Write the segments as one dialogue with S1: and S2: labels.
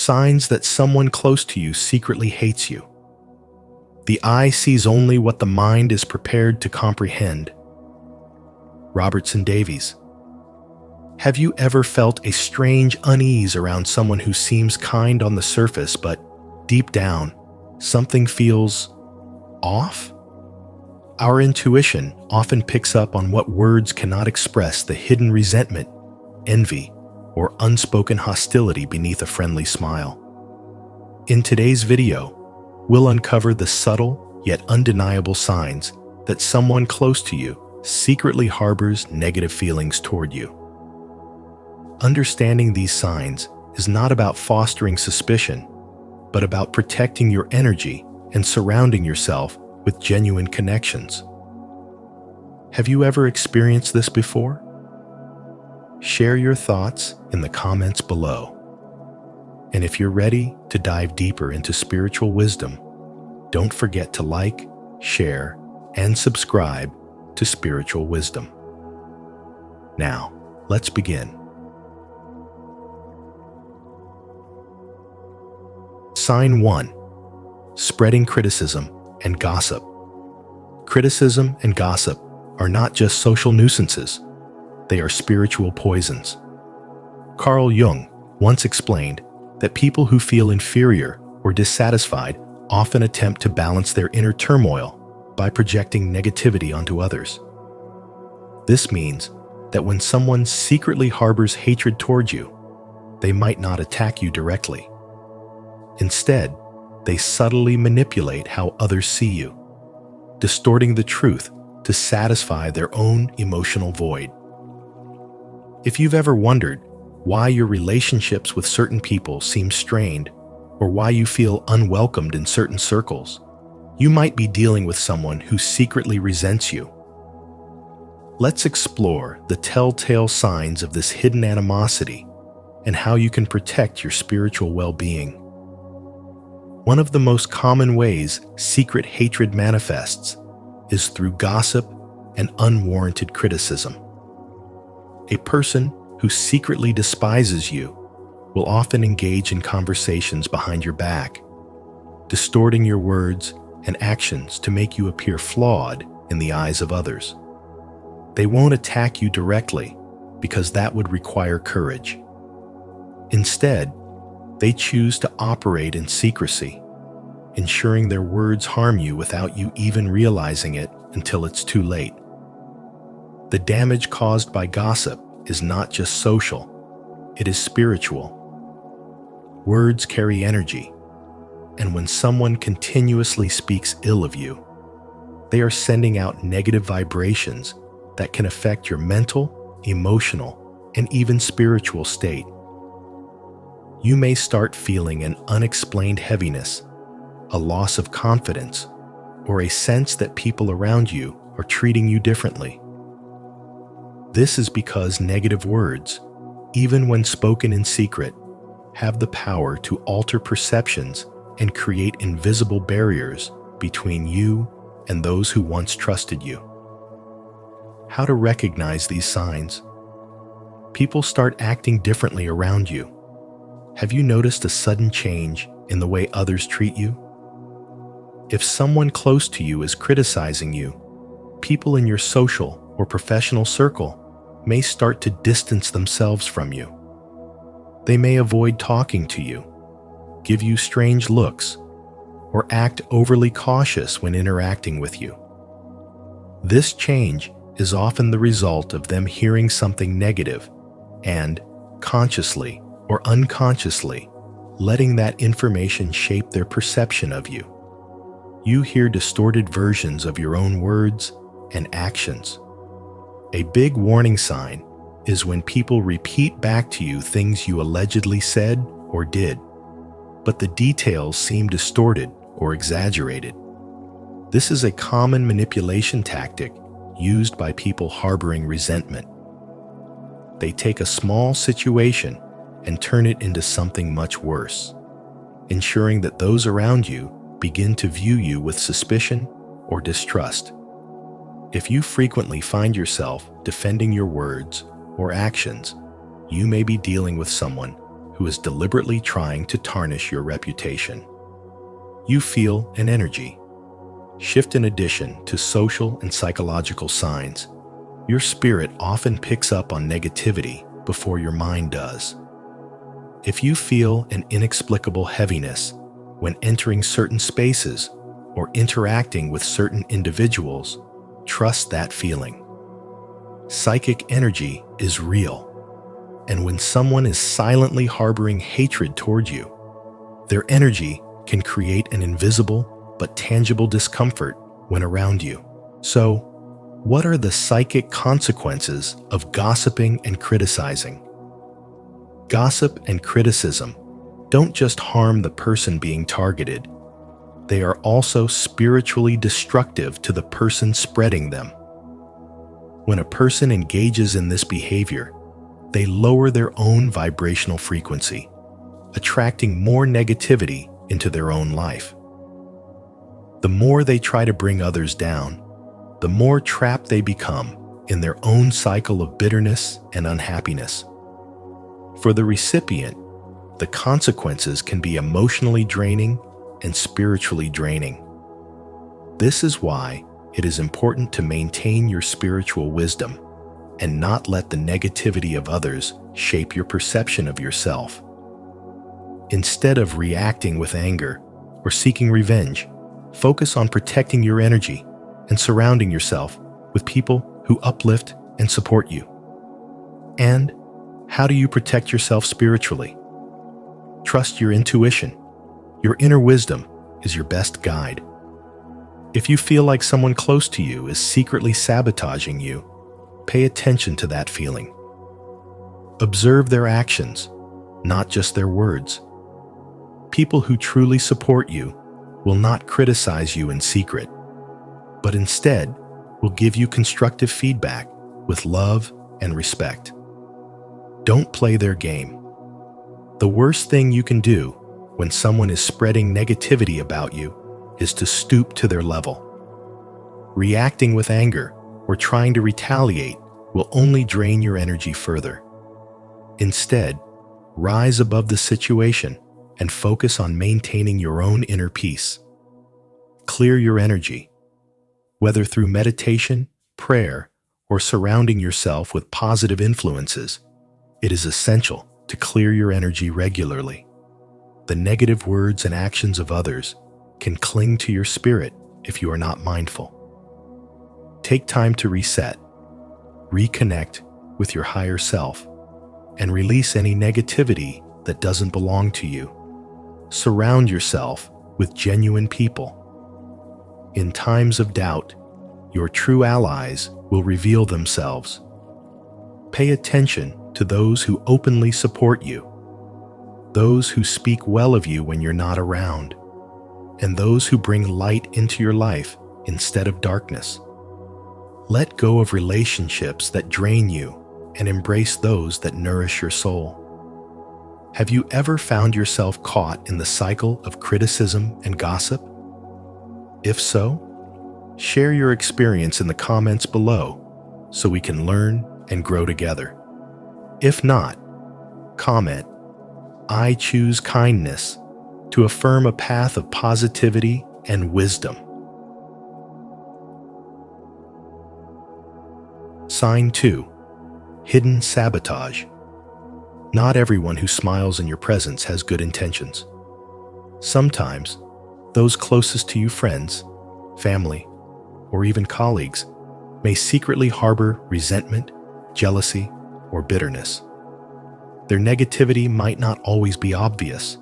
S1: signs that someone close to you secretly hates you. The eye sees only what the mind is prepared to comprehend. Robertson Davies. Have you ever felt a strange unease around someone who seems kind on the surface, but deep down, something feels off? Our intuition often picks up on what words cannot express the hidden resentment, envy, or unspoken hostility beneath a friendly smile. In today's video, we'll uncover the subtle yet undeniable signs that someone close to you secretly harbors negative feelings toward you. Understanding these signs is not about fostering suspicion, but about protecting your energy and surrounding yourself with genuine connections. Have you ever experienced this before? Share your thoughts in the comments below. And if you're ready to dive deeper into spiritual wisdom, don't forget to like, share, and subscribe to Spiritual Wisdom. Now, let's begin. Sign 1. Spreading criticism and gossip. Criticism and gossip are not just social nuisances, they are spiritual poisons. Carl Jung once explained that people who feel inferior or dissatisfied often attempt to balance their inner turmoil by projecting negativity onto others. This means that when someone secretly harbors hatred towards you, they might not attack you directly. Instead, they subtly manipulate how others see you, distorting the truth to satisfy their own emotional void. If you've ever wondered why your relationships with certain people seem strained, or why you feel unwelcomed in certain circles, you might be dealing with someone who secretly resents you. Let's explore the telltale signs of this hidden animosity and how you can protect your spiritual well-being. One of the most common ways secret hatred manifests is through gossip and unwarranted criticism. A person who secretly despises you will often engage in conversations behind your back, distorting your words and actions to make you appear flawed in the eyes of others. They won't attack you directly because that would require courage. Instead, they choose to operate in secrecy, ensuring their words harm you without you even realizing it until it's too late. The damage caused by gossip is not just social, it is spiritual. Words carry energy, and when someone continuously speaks ill of you, they are sending out negative vibrations that can affect your mental, emotional, and even spiritual state. You may start feeling an unexplained heaviness, a loss of confidence, or a sense that people around you are treating you differently. This is because negative words, even when spoken in secret, have the power to alter perceptions and create invisible barriers between you and those who once trusted you. How to recognize these signs? People start acting differently around you. Have you noticed a sudden change in the way others treat you? If someone close to you is criticizing you, people in your social or professional circle may start to distance themselves from you. They may avoid talking to you, give you strange looks, or act overly cautious when interacting with you. This change is often the result of them hearing something negative and, consciously or unconsciously, letting that information shape their perception of you. You hear distorted versions of your own words and actions. A big warning sign is when people repeat back to you things you allegedly said or did, but the details seem distorted or exaggerated. This is a common manipulation tactic used by people harboring resentment. They take a small situation and turn it into something much worse, ensuring that those around you begin to view you with suspicion or distrust. If you frequently find yourself defending your words or actions, you may be dealing with someone who is deliberately trying to tarnish your reputation. You feel an energy shift. In addition to social and psychological signs, your spirit often picks up on negativity before your mind does. If you feel an inexplicable heaviness when entering certain spaces or interacting with certain individuals, trust that feeling. Psychic energy is real, and when someone is silently harboring hatred toward you, their energy can create an invisible but tangible discomfort when around you. So, what are the psychic consequences of gossiping and criticizing? Gossip and criticism don't just harm the person being targeted, they are also spiritually destructive to the person spreading them. When a person engages in this behavior, they lower their own vibrational frequency, attracting more negativity into their own life. The more they try to bring others down, the more trapped they become in their own cycle of bitterness and unhappiness. For the recipient, the consequences can be emotionally draining and spiritually draining. This is why it is important to maintain your spiritual wisdom and not let the negativity of others shape your perception of yourself. Instead of reacting with anger or seeking revenge, focus on protecting your energy and surrounding yourself with people who uplift and support you. And how do you protect yourself spiritually? Trust your intuition. Your inner wisdom is your best guide. If you feel like someone close to you is secretly sabotaging you, pay attention to that feeling. Observe their actions, not just their words. People who truly support you will not criticize you in secret, but instead will give you constructive feedback with love and respect. Don't play their game. The worst thing you can do when someone is spreading negativity about you is to stoop to their level. Reacting with anger or trying to retaliate will only drain your energy further. Instead, rise above the situation and focus on maintaining your own inner peace. Clear your energy. Whether through meditation, prayer, or surrounding yourself with positive influences, it is essential to clear your energy regularly. The negative words and actions of others can cling to your spirit if you are not mindful. Take time to reset, reconnect with your higher self, and release any negativity that doesn't belong to you. Surround yourself with genuine people. In times of doubt, your true allies will reveal themselves. Pay attention to those who openly support you, those who speak well of you when you're not around, and those who bring light into your life instead of darkness. Let go of relationships that drain you and embrace those that nourish your soul. Have you ever found yourself caught in the cycle of criticism and gossip? If so, share your experience in the comments below so we can learn and grow together. If not, comment, "I choose kindness," to affirm a path of positivity and wisdom. Sign 2. Hidden sabotage. Not everyone who smiles in your presence has good intentions. Sometimes, those closest to you, friends, family, or even colleagues, may secretly harbor resentment, jealousy, or bitterness. Their negativity might not always be obvious,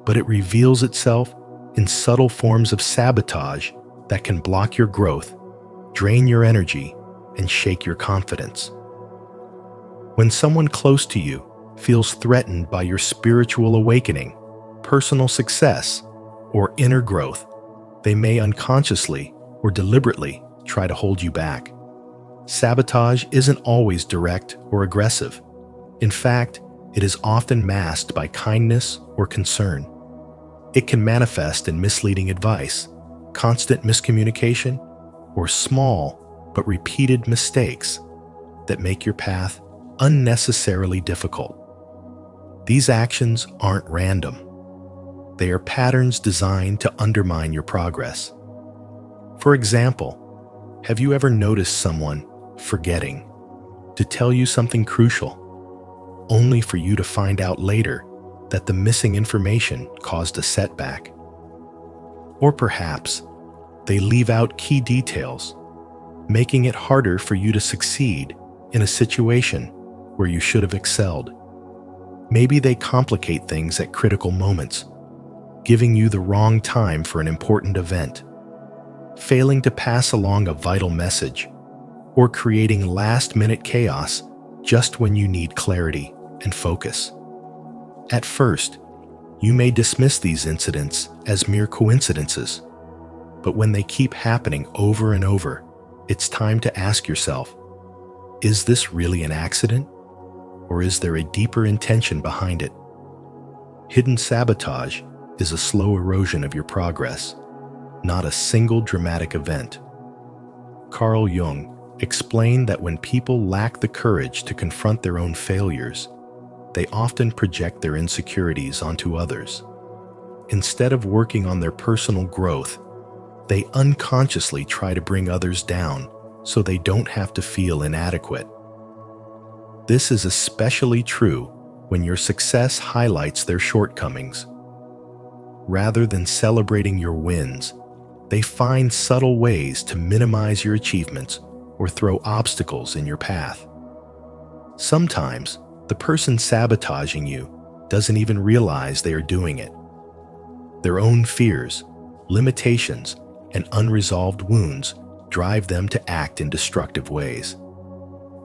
S1: but it reveals itself in subtle forms of sabotage that can block your growth, drain your energy, and shake your confidence. When someone close to you feels threatened by your spiritual awakening, personal success, or inner growth, they may unconsciously or deliberately try to hold you back. Sabotage isn't always direct or aggressive. In fact, it is often masked by kindness or concern. It can manifest in misleading advice, constant miscommunication, or small but repeated mistakes that make your path unnecessarily difficult. These actions aren't random. They are patterns designed to undermine your progress. For example, have you ever noticed someone forgetting to tell you something crucial, only for you to find out later that the missing information caused a setback? Or perhaps they leave out key details, making it harder for you to succeed in a situation where you should have excelled. Maybe they complicate things at critical moments, giving you the wrong time for an important event, failing to pass along a vital message, or creating last-minute chaos just when you need clarity and focus. At first, you may dismiss these incidents as mere coincidences, but when they keep happening over and over, it's time to ask yourself, is this really an accident? Or is there a deeper intention behind it? Hidden sabotage is a slow erosion of your progress, not a single dramatic event. Carl Jung explained that when people lack the courage to confront their own failures, they often project their insecurities onto others. Instead of working on their personal growth, they unconsciously try to bring others down so they don't have to feel inadequate. This is especially true when your success highlights their shortcomings. Rather than celebrating your wins, they find subtle ways to minimize your achievements or throw obstacles in your path. Sometimes, the person sabotaging you doesn't even realize they are doing it. Their own fears, limitations, and unresolved wounds drive them to act in destructive ways.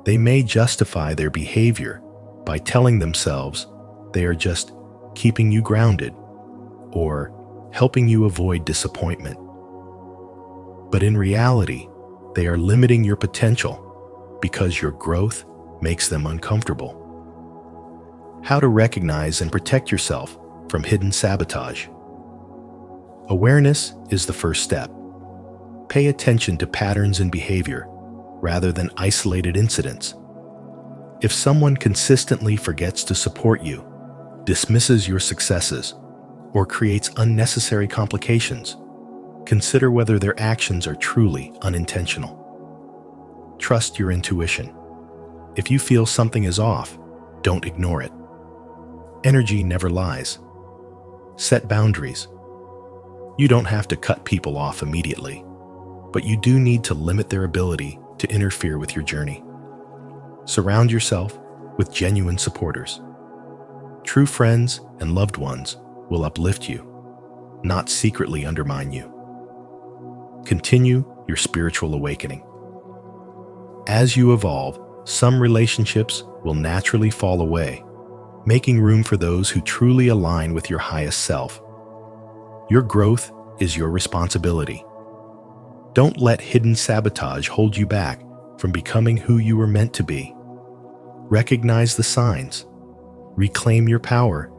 S1: They may justify their behavior by telling themselves they are just keeping you grounded or helping you avoid disappointment. But in reality, they are limiting your potential because your growth makes them uncomfortable. How to recognize and protect yourself from hidden sabotage. Awareness is the first step. Pay attention to patterns in behavior rather than isolated incidents. If someone consistently forgets to support you, dismisses your successes, or creates unnecessary complications, consider whether their actions are truly unintentional. Trust your intuition. If you feel something is off, don't ignore it. Energy never lies. Set boundaries. You don't have to cut people off immediately, but you do need to limit their ability to interfere with your journey. Surround yourself with genuine supporters. True friends and loved ones will uplift you, not secretly undermine you. Continue your spiritual awakening. As you evolve, some relationships will naturally fall away, making room for those who truly align with your highest self. Your growth is your responsibility. Don't let hidden sabotage hold you back from becoming who you were meant to be. Recognize the signs, reclaim your power,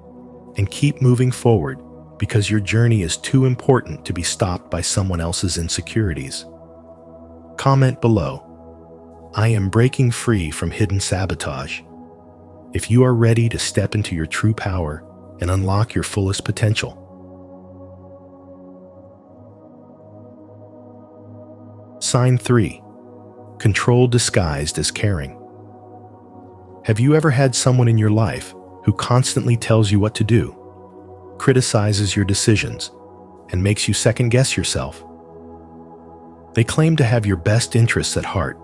S1: and keep moving forward because your journey is too important to be stopped by someone else's insecurities. Comment below, I am breaking free from hidden sabotage. If you are ready to step into your true power and unlock your fullest potential. Sign 3. Control disguised as caring. Have you ever had someone in your life who constantly tells you what to do, criticizes your decisions, and makes you second-guess yourself? They claim to have your best interests at heart,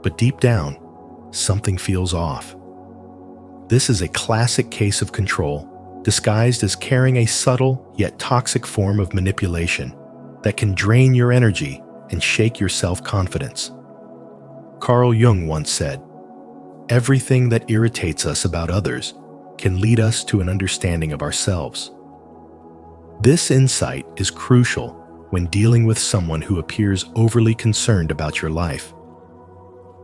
S1: but deep down, something feels off. This is a classic case of control, disguised as caring, a subtle yet toxic form of manipulation that can drain your energy and shake your self-confidence. Carl Jung once said, "Everything that irritates us about others can lead us to an understanding of ourselves." This insight is crucial when dealing with someone who appears overly concerned about your life.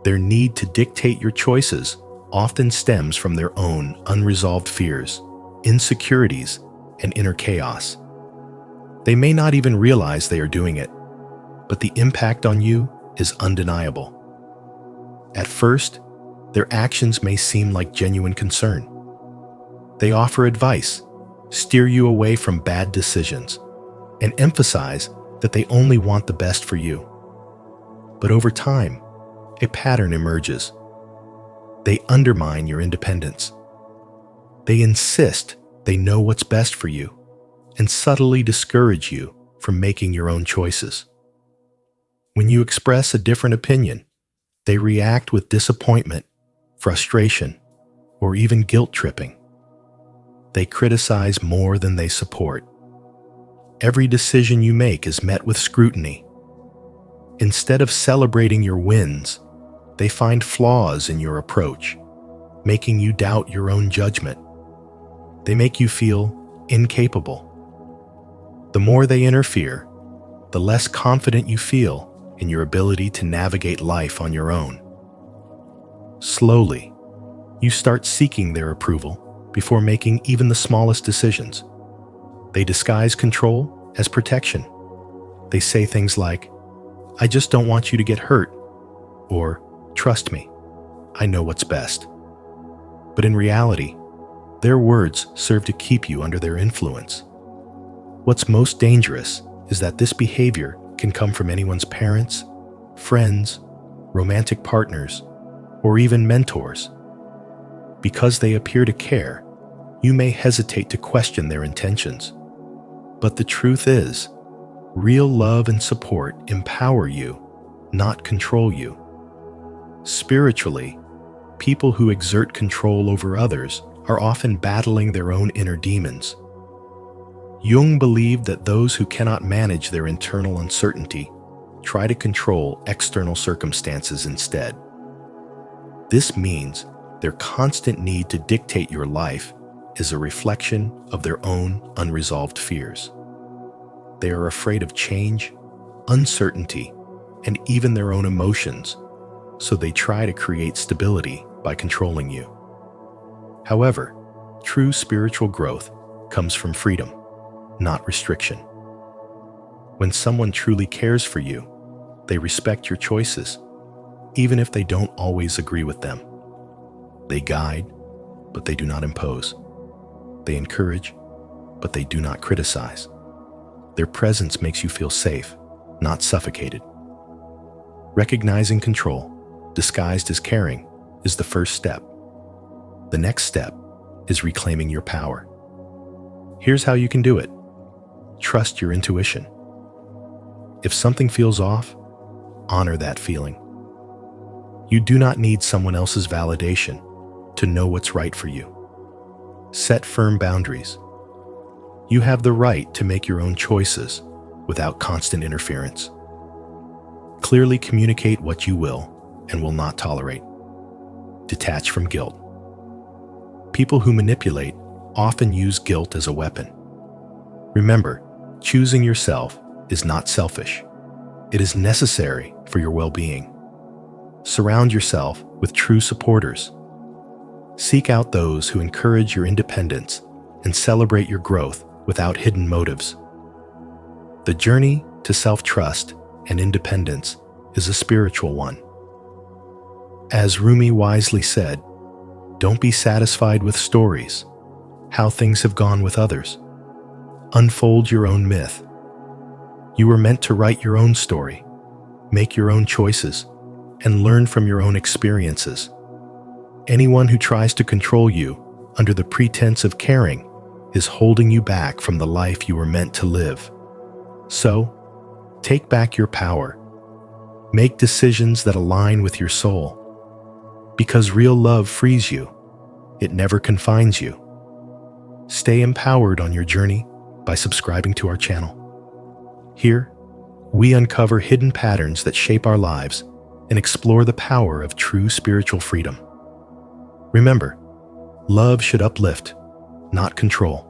S1: Their need to dictate your choices often stems from their own unresolved fears, insecurities, and inner chaos. They may not even realize they are doing it, but the impact on you is undeniable. At first, their actions may seem like genuine concern, They offer advice, steer you away from bad decisions, and emphasize that they only want the best for you. But over time, a pattern emerges. They undermine your independence. They insist they know what's best for you and subtly discourage you from making your own choices. When you express a different opinion, they react with disappointment, frustration, or even guilt-tripping. They criticize more than they support. Every decision you make is met with scrutiny. Instead of celebrating your wins, they find flaws in your approach, making you doubt your own judgment. They make you feel incapable. The more they interfere, the less confident you feel in your ability to navigate life on your own. Slowly, you start seeking their approval before making even the smallest decisions. They disguise control as protection. They say things like, "I just don't want you to get hurt," or "Trust me, I know what's best." But in reality, their words serve to keep you under their influence. What's most dangerous is that this behavior can come from anyone's parents, friends, romantic partners, or even mentors. Because they appear to care, you may hesitate to question their intentions. But the truth is, real love and support empower you, not control you. Spiritually, people who exert control over others are often battling their own inner demons. Jung believed that those who cannot manage their internal uncertainty try to control external circumstances instead. This means their constant need to dictate your life is a reflection of their own unresolved fears. They are afraid of change, uncertainty, and even their own emotions, so they try to create stability by controlling you. However, true spiritual growth comes from freedom, not restriction. When someone truly cares for you, they respect your choices, even if they don't always agree with them. They guide, but they do not impose. They encourage, but they do not criticize. Their presence makes you feel safe, not suffocated. Recognizing control, disguised as caring, is the first step. The next step is reclaiming your power. Here's how you can do it. Trust your intuition. If something feels off, honor that feeling. You do not need someone else's validation to know what's right for you. Set firm boundaries. You have the right to make your own choices without constant interference. Clearly communicate what you will and will not tolerate. Detach from guilt. People who manipulate often use guilt as a weapon. Remember, choosing yourself is not selfish. It is necessary for your well-being. Surround yourself with true supporters. Seek out those who encourage your independence and celebrate your growth without hidden motives. The journey to self-trust and independence is a spiritual one. As Rumi wisely said, "Don't be satisfied with stories, how things have gone with others. Unfold your own myth. You were meant to write your own story, make your own choices, and learn from your own experiences. Anyone who tries to control you under the pretense of caring is holding you back from the life you were meant to live. So, take back your power. Make decisions that align with your soul. Because real love frees you. It never confines you. Stay empowered on your journey by subscribing to our channel. Here, we uncover hidden patterns that shape our lives and explore the power of true spiritual freedom. Remember, love should uplift, not control.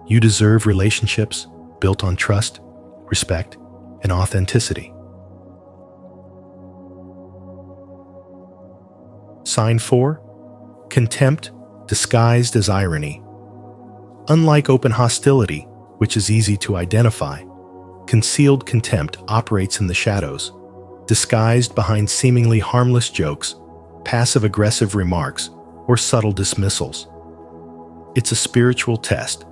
S1: You deserve relationships built on trust, respect, and authenticity. Sign 4. Contempt disguised as irony. Unlike open hostility, which is easy to identify, concealed contempt operates in the shadows, disguised behind seemingly harmless jokes, passive-aggressive remarks, or subtle dismissals. It's a spiritual test,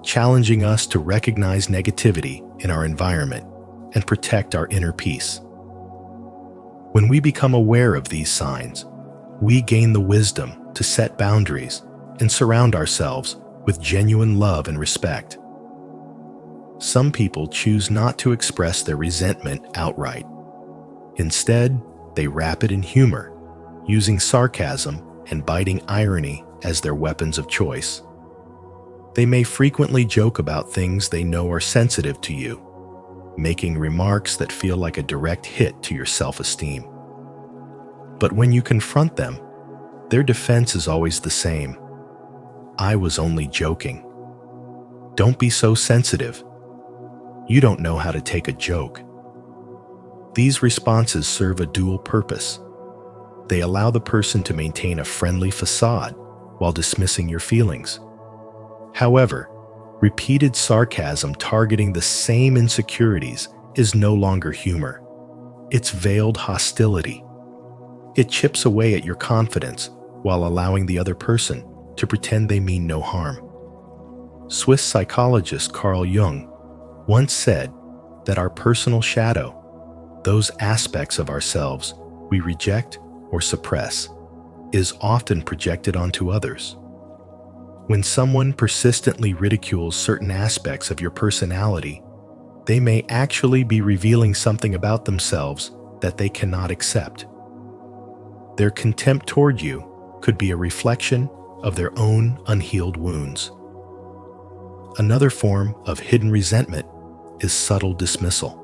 S1: challenging us to recognize negativity in our environment and protect our inner peace. When we become aware of these signs, we gain the wisdom to set boundaries and surround ourselves with genuine love and respect. Some people choose not to express their resentment outright. Instead, they wrap it in humor, using sarcasm and biting irony as their weapons of choice. They may frequently joke about things they know are sensitive to you, making remarks that feel like a direct hit to your self-esteem. But when you confront them, their defense is always the same. "I was only joking. Don't be so sensitive. You don't know how to take a joke." These responses serve a dual purpose. They allow the person to maintain a friendly facade while dismissing your feelings. However, repeated sarcasm targeting the same insecurities is no longer humor. It's veiled hostility. It chips away at your confidence while allowing the other person to pretend they mean no harm. Swiss psychologist Carl Jung once said that our personal shadow, those aspects of ourselves we reject or suppress, is often projected onto others. When someone persistently ridicules certain aspects of your personality, they may actually be revealing something about themselves that they cannot accept. Their contempt toward you could be a reflection of their own unhealed wounds. Another form of hidden resentment is subtle dismissal.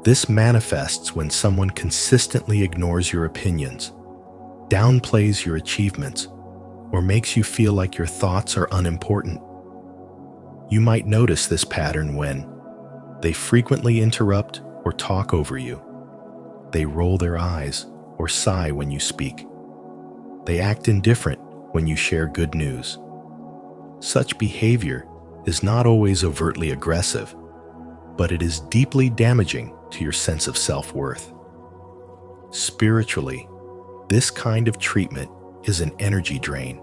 S1: This manifests when someone consistently ignores your opinions, downplays your achievements, or makes you feel like your thoughts are unimportant. You might notice this pattern when they frequently interrupt or talk over you. They roll their eyes or sigh when you speak. They act indifferent when you share good news. Such behavior is not always overtly aggressive, but it is deeply damaging to your sense of self-worth. Spiritually, this kind of treatment is an energy drain,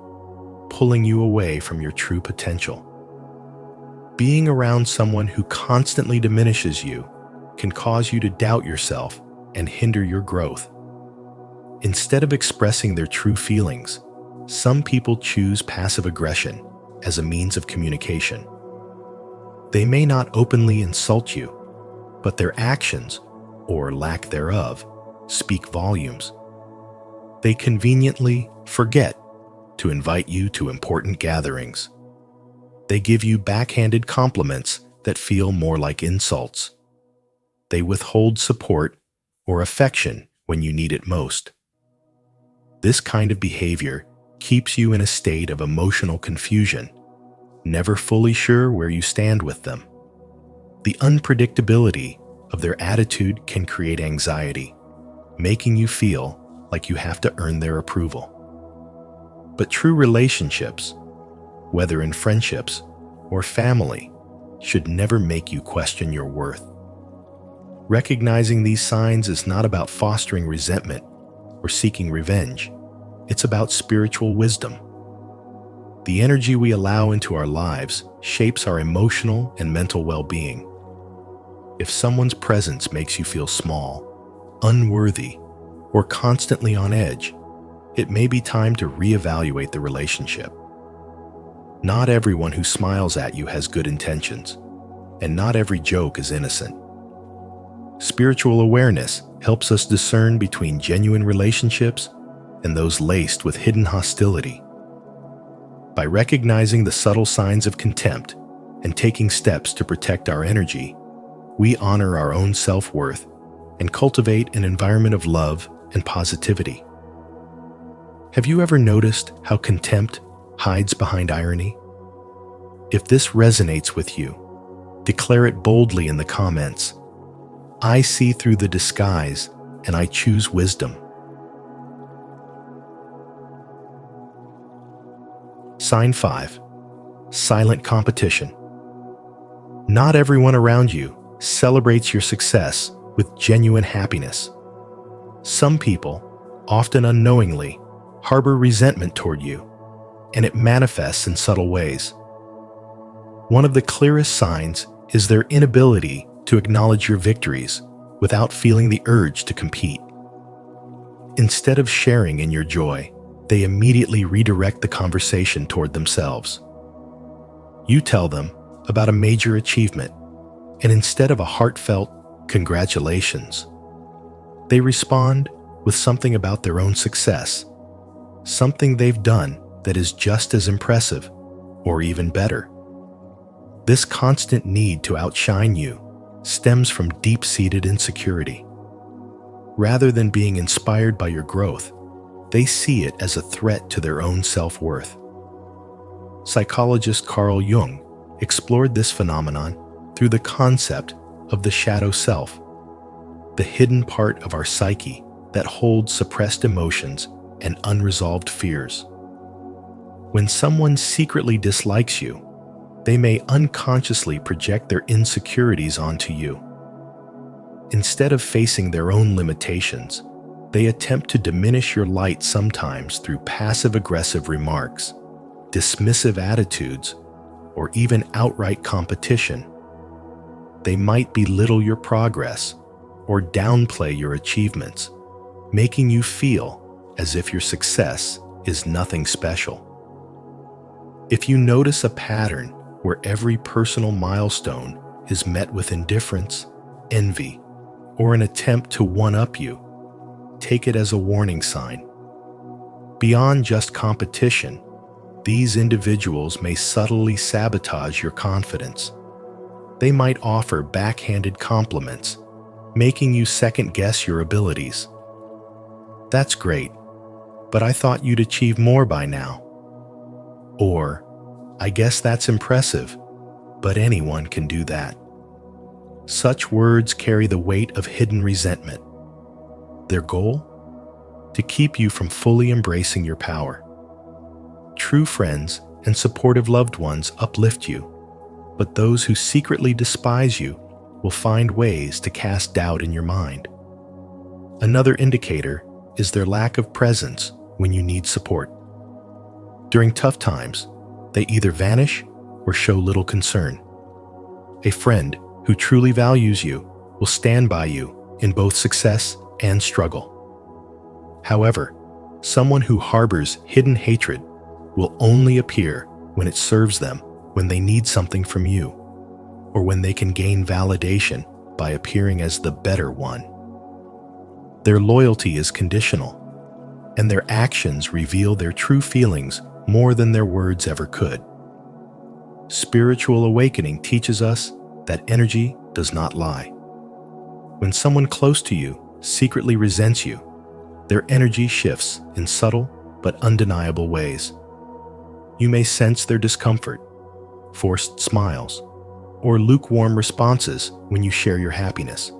S1: pulling you away from your true potential. Being around someone who constantly diminishes you can cause you to doubt yourself and hinder your growth. Instead of expressing their true feelings, some people choose passive aggression as a means of communication. They may not openly insult you, but their actions, or lack thereof, speak volumes. They conveniently forget to invite you to important gatherings. They give you backhanded compliments that feel more like insults. They withhold support or affection when you need it most. This kind of behavior keeps you in a state of emotional confusion, never fully sure where you stand with them. The unpredictability of their attitude can create anxiety, making you feel like you have to earn their approval. But true relationships, whether in friendships or family, should never make you question your worth. Recognizing these signs is not about fostering resentment or seeking revenge. It's about spiritual wisdom. The energy we allow into our lives shapes our emotional and mental well-being. If someone's presence makes you feel small, unworthy, or constantly on edge, it may be time to reevaluate the relationship. Not everyone who smiles at you has good intentions, and not every joke is innocent. Spiritual awareness helps us discern between genuine relationships and those laced with hidden hostility. By recognizing the subtle signs of contempt and taking steps to protect our energy, we honor our own self-worth and cultivate an environment of love and positivity. Have you ever noticed how contempt hides behind irony? If this resonates with you, declare it boldly in the comments. I see through the disguise and I choose wisdom. Sign 5. Silent competition. Not everyone around you celebrates your success with genuine happiness. Some people, often unknowingly, harbor resentment toward you, and it manifests in subtle ways. One of the clearest signs is their inability to acknowledge your victories without feeling the urge to compete. Instead of sharing in your joy, they immediately redirect the conversation toward themselves. You tell them about a major achievement, and instead of a heartfelt "congratulations," they respond with something about their own success, something they've done that is just as impressive or even better. This constant need to outshine you stems from deep-seated insecurity. Rather than being inspired by your growth, they see it as a threat to their own self-worth. Psychologist Carl Jung explored this phenomenon through the concept of the shadow self, the hidden part of our psyche that holds suppressed emotions and unresolved fears. When someone secretly dislikes you, they may unconsciously project their insecurities onto you. Instead of facing their own limitations, they attempt to diminish your light, sometimes through passive-aggressive remarks, dismissive attitudes, or even outright competition. They might belittle your progress or downplay your achievements, making you feel as if your success is nothing special. If you notice a pattern where every personal milestone is met with indifference, envy, or an attempt to one-up you, take it as a warning sign. Beyond just competition, these individuals may subtly sabotage your confidence. They might offer backhanded compliments, making you second-guess your abilities. "That's great, but I thought you'd achieve more by now." Or, "I guess that's impressive, but anyone can do that." Such words carry the weight of hidden resentment. Their goal? To keep you from fully embracing your power. True friends and supportive loved ones uplift you, but those who secretly despise you will find ways to cast doubt in your mind. Another indicator is their lack of presence when you need support. During tough times, they either vanish or show little concern. A friend who truly values you will stand by you in both success and struggle. However, someone who harbors hidden hatred will only appear when it serves them, when they need something from you, or when they can gain validation by appearing as the better one. Their loyalty is conditional, and their actions reveal their true feelings more than their words ever could. Spiritual awakening teaches us that energy does not lie. When someone close to you secretly resents you, their energy shifts in subtle but undeniable ways. You may sense their discomfort, forced smiles, or lukewarm responses when you share your happiness.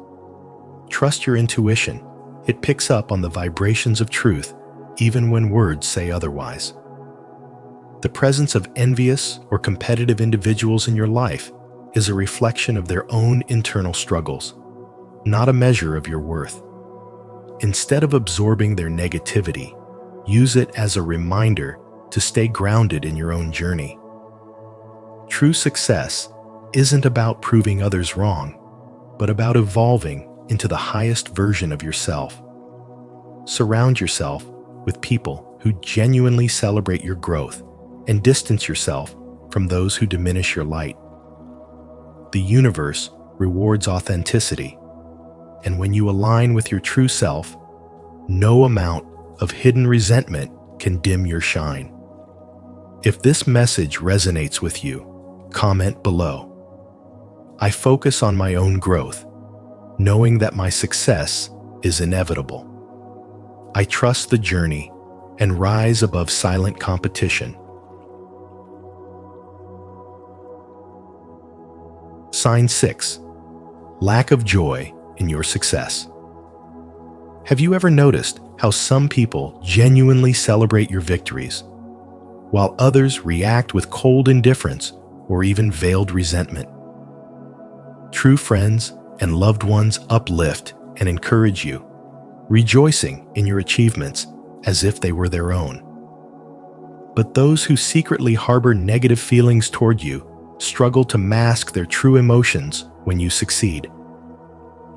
S1: Trust your intuition. It picks up on the vibrations of truth even when words say otherwise. The presence of envious or competitive individuals in your life is a reflection of their own internal struggles, not a measure of your worth. Instead of absorbing their negativity, use it as a reminder to stay grounded in your own journey. True success isn't about proving others wrong, but about evolving into the highest version of yourself. Surround yourself with people who genuinely celebrate your growth and distance yourself from those who diminish your light. The universe rewards authenticity, and when you align with your true self, no amount of hidden resentment can dim your shine. If this message resonates with you, comment below. I focus on my own growth, knowing that my success is inevitable. I trust the journey and rise above silent competition. Sign 6. Lack of joy in your success. Have you ever noticed how some people genuinely celebrate your victories, while others react with cold indifference or even veiled resentment? True friends and loved ones uplift and encourage you, rejoicing in your achievements as if they were their own. But those who secretly harbor negative feelings toward you struggle to mask their true emotions when you succeed.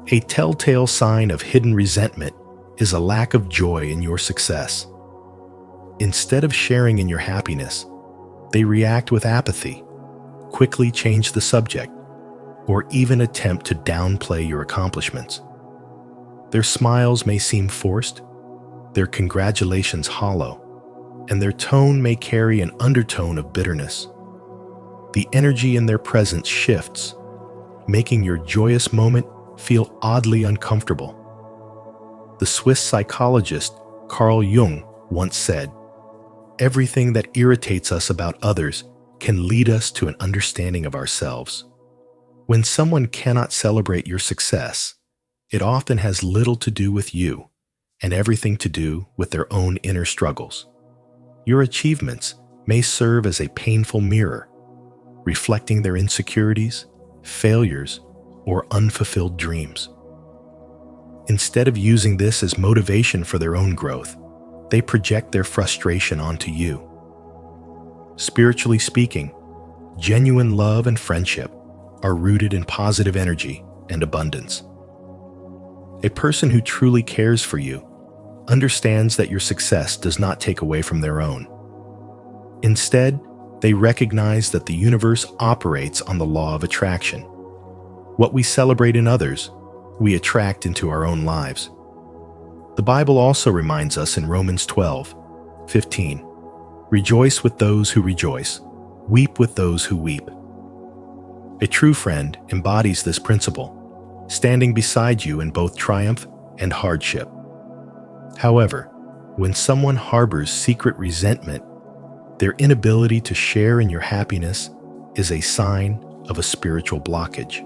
S1: A telltale sign of hidden resentment is a lack of joy in your success. Instead of sharing in your happiness, they react with apathy, quickly change the subject, or even attempt to downplay your accomplishments. Their smiles may seem forced, their congratulations hollow, and their tone may carry an undertone of bitterness. The energy in their presence shifts, making your joyous moment feel oddly uncomfortable. The Swiss psychologist Carl Jung once said, "Everything that irritates us about others can lead us to an understanding of ourselves." When someone cannot celebrate your success, it often has little to do with you and everything to do with their own inner struggles. Your achievements may serve as a painful mirror, reflecting their insecurities, failures, or unfulfilled dreams. Instead of using this as motivation for their own growth, they project their frustration onto you. Spiritually speaking, genuine love and friendship are rooted in positive energy and abundance. A person who truly cares for you understands that your success does not take away from their own. Instead, they recognize that the universe operates on the law of attraction. What we celebrate in others, we attract into our own lives. The Bible also reminds us in Romans 12:15, "Rejoice with those who rejoice, weep with those who weep." A true friend embodies this principle, standing beside you in both triumph and hardship. However, when someone harbors secret resentment, their inability to share in your happiness is a sign of a spiritual blockage.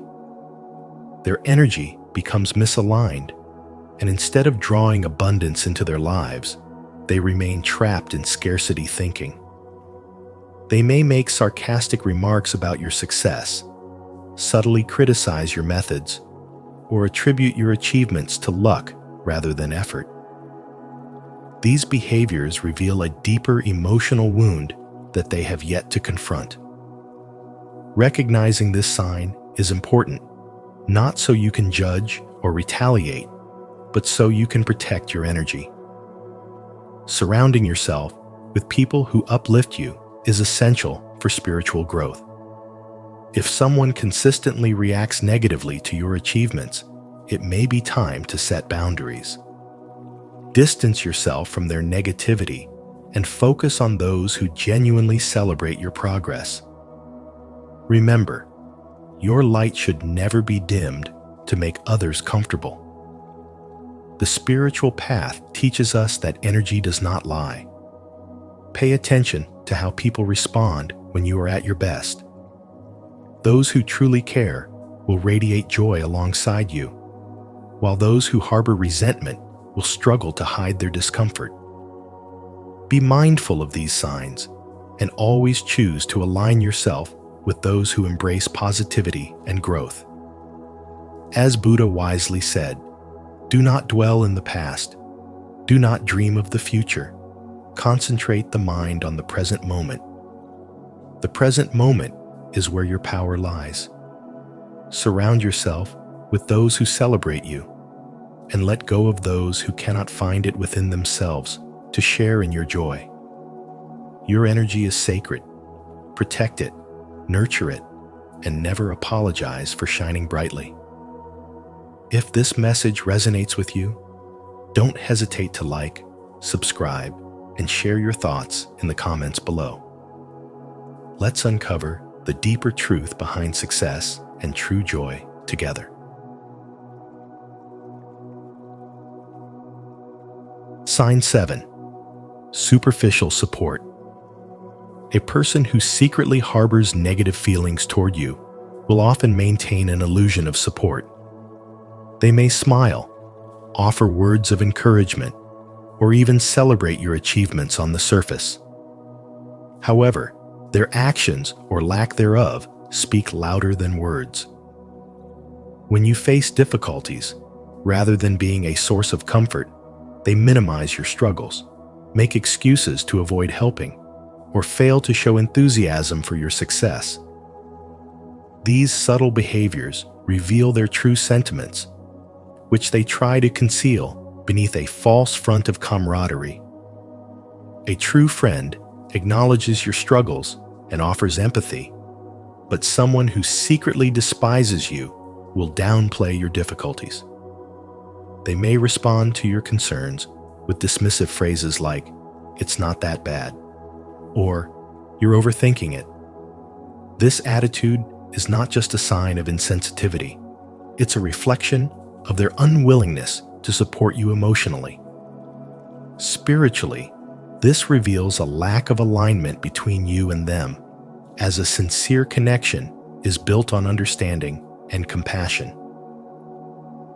S1: Their energy becomes misaligned, and instead of drawing abundance into their lives, they remain trapped in scarcity thinking. They may make sarcastic remarks about your success, subtly criticize your methods, or attribute your achievements to luck rather than effort. These behaviors reveal a deeper emotional wound that they have yet to confront. Recognizing this sign is important, not so you can judge or retaliate, but so you can protect your energy. Surrounding yourself with people who uplift you is essential for spiritual growth. If someone consistently reacts negatively to your achievements, it may be time to set boundaries. Distance yourself from their negativity and focus on those who genuinely celebrate your progress. Remember, your light should never be dimmed to make others comfortable. The spiritual path teaches us that energy does not lie. Pay attention to how people respond when you are at your best. Those who truly care will radiate joy alongside you, while those who harbor resentment will struggle to hide their discomfort. Be mindful of these signs and always choose to align yourself with those who embrace positivity and growth. As Buddha wisely said, "Do not dwell in the past. Do not dream of the future. Concentrate the mind on the present moment." The present moment is where your power lies. Surround yourself with those who celebrate you, and let go of those who cannot find it within themselves to share in your joy. Your energy is sacred. Protect it, nurture it, and never apologize for shining brightly. If this message resonates with you, don't hesitate to like, subscribe, and share your thoughts in the comments below. Let's uncover the deeper truth behind success and true joy together. Sign 7. Superficial support. A person who secretly harbors negative feelings toward you will often maintain an illusion of support. They may smile, offer words of encouragement, or even celebrate your achievements on the surface. However, their actions or lack thereof speak louder than words. When you face difficulties, rather than being a source of comfort, they minimize your struggles, make excuses to avoid helping, or fail to show enthusiasm for your success. These subtle behaviors reveal their true sentiments, which they try to conceal beneath a false front of camaraderie. A true friend acknowledges your struggles and offers empathy, but someone who secretly despises you will downplay your difficulties. They may respond to your concerns with dismissive phrases like, "It's not that bad," or "You're overthinking it." This attitude is not just a sign of insensitivity, it's a reflection of their unwillingness to support you emotionally. Spiritually, this reveals a lack of alignment between you and them, as a sincere connection is built on understanding and compassion.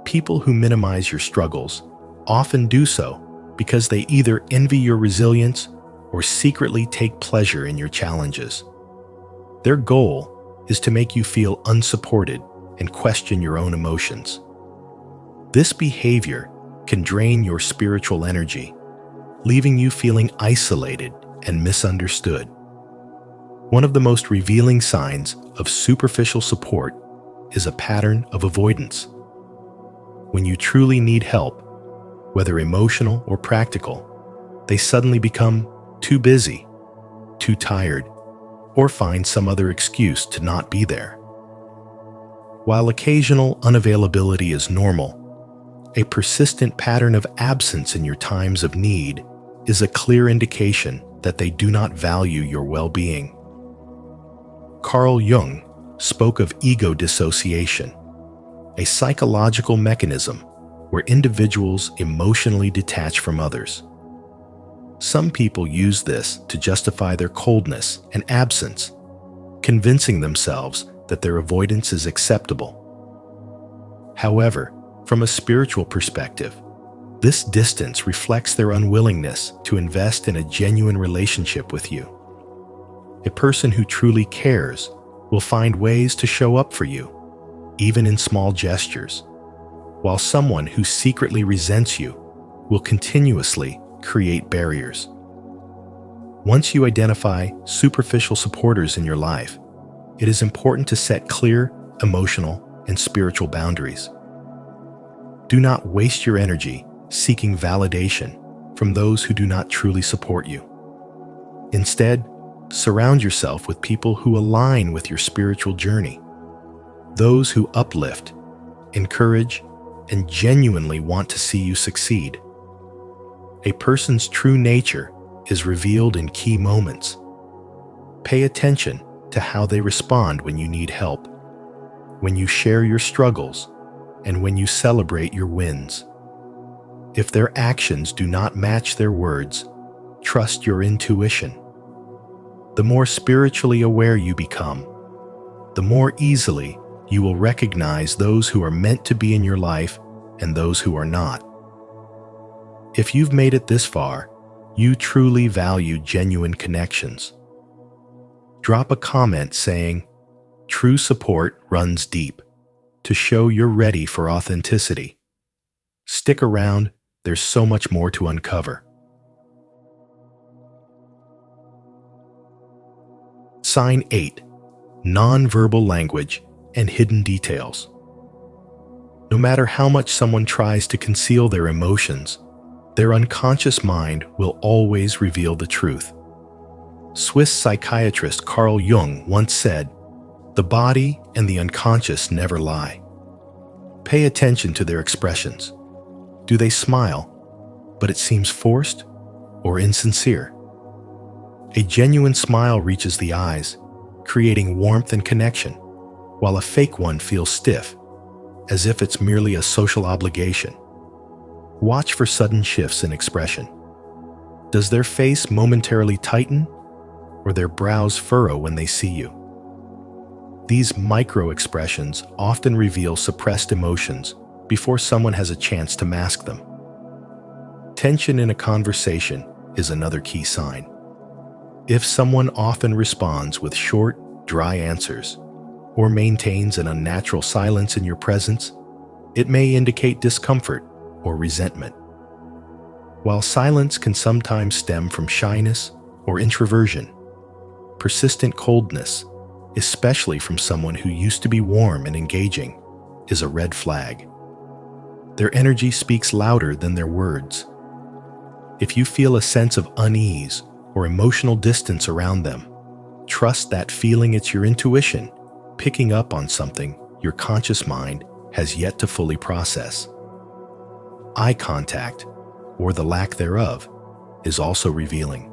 S1: People who minimize your struggles often do so because they either envy your resilience or secretly take pleasure in your challenges. Their goal is to make you feel unsupported and question your own emotions. This behavior can drain your spiritual energy, leaving you feeling isolated and misunderstood. One of the most revealing signs of superficial support is a pattern of avoidance. When you truly need help, whether emotional or practical, they suddenly become too busy, too tired, or find some other excuse to not be there. While occasional unavailability is normal, a persistent pattern of absence in your times of need is a clear indication that they do not value your well-being. Carl Jung spoke of ego dissociation, a psychological mechanism where individuals emotionally detach from others. Some people use this to justify their coldness and absence, convincing themselves that their avoidance is acceptable. However, from a spiritual perspective, this distance reflects their unwillingness to invest in a genuine relationship with you. A person who truly cares will find ways to show up for you, even in small gestures, while someone who secretly resents you will continuously create barriers. Once you identify superficial supporters in your life, it is important to set clear emotional and spiritual boundaries. Do not waste your energy seeking validation from those who do not truly support you. Instead, surround yourself with people who align with your spiritual journey, those who uplift, encourage, and genuinely want to see you succeed. A person's true nature is revealed in key moments. Pay attention to how they respond when you need help, when you share your struggles, and when you celebrate your wins. If their actions do not match their words, trust your intuition. The more spiritually aware you become, the more easily you will recognize those who are meant to be in your life and those who are not. If you've made it this far, you truly value genuine connections. Drop a comment saying, "True support runs deep," to show you're ready for authenticity. Stick around, there's so much more to uncover. Sign 8. Nonverbal language and hidden details. No matter how much someone tries to conceal their emotions, their unconscious mind will always reveal the truth. Swiss psychiatrist Carl Jung once said, "The body and the unconscious never lie." Pay attention to their expressions. Do they smile, but it seems forced or insincere? A genuine smile reaches the eyes, creating warmth and connection, while a fake one feels stiff, as if it's merely a social obligation. Watch for sudden shifts in expression. Does their face momentarily tighten, or their brows furrow when they see you? These micro-expressions often reveal suppressed emotions before someone has a chance to mask them. Tension in a conversation is another key sign. If someone often responds with short, dry answers, or maintains an unnatural silence in your presence, it may indicate discomfort or resentment. While silence can sometimes stem from shyness or introversion, Persistent coldness, especially from someone who used to be warm and engaging, is a red flag. Their energy speaks louder than their words. If you feel a sense of unease or emotional distance around them, trust that feeling. It's your intuition picking up on something your conscious mind has yet to fully process. Eye contact, or the lack thereof, is also revealing.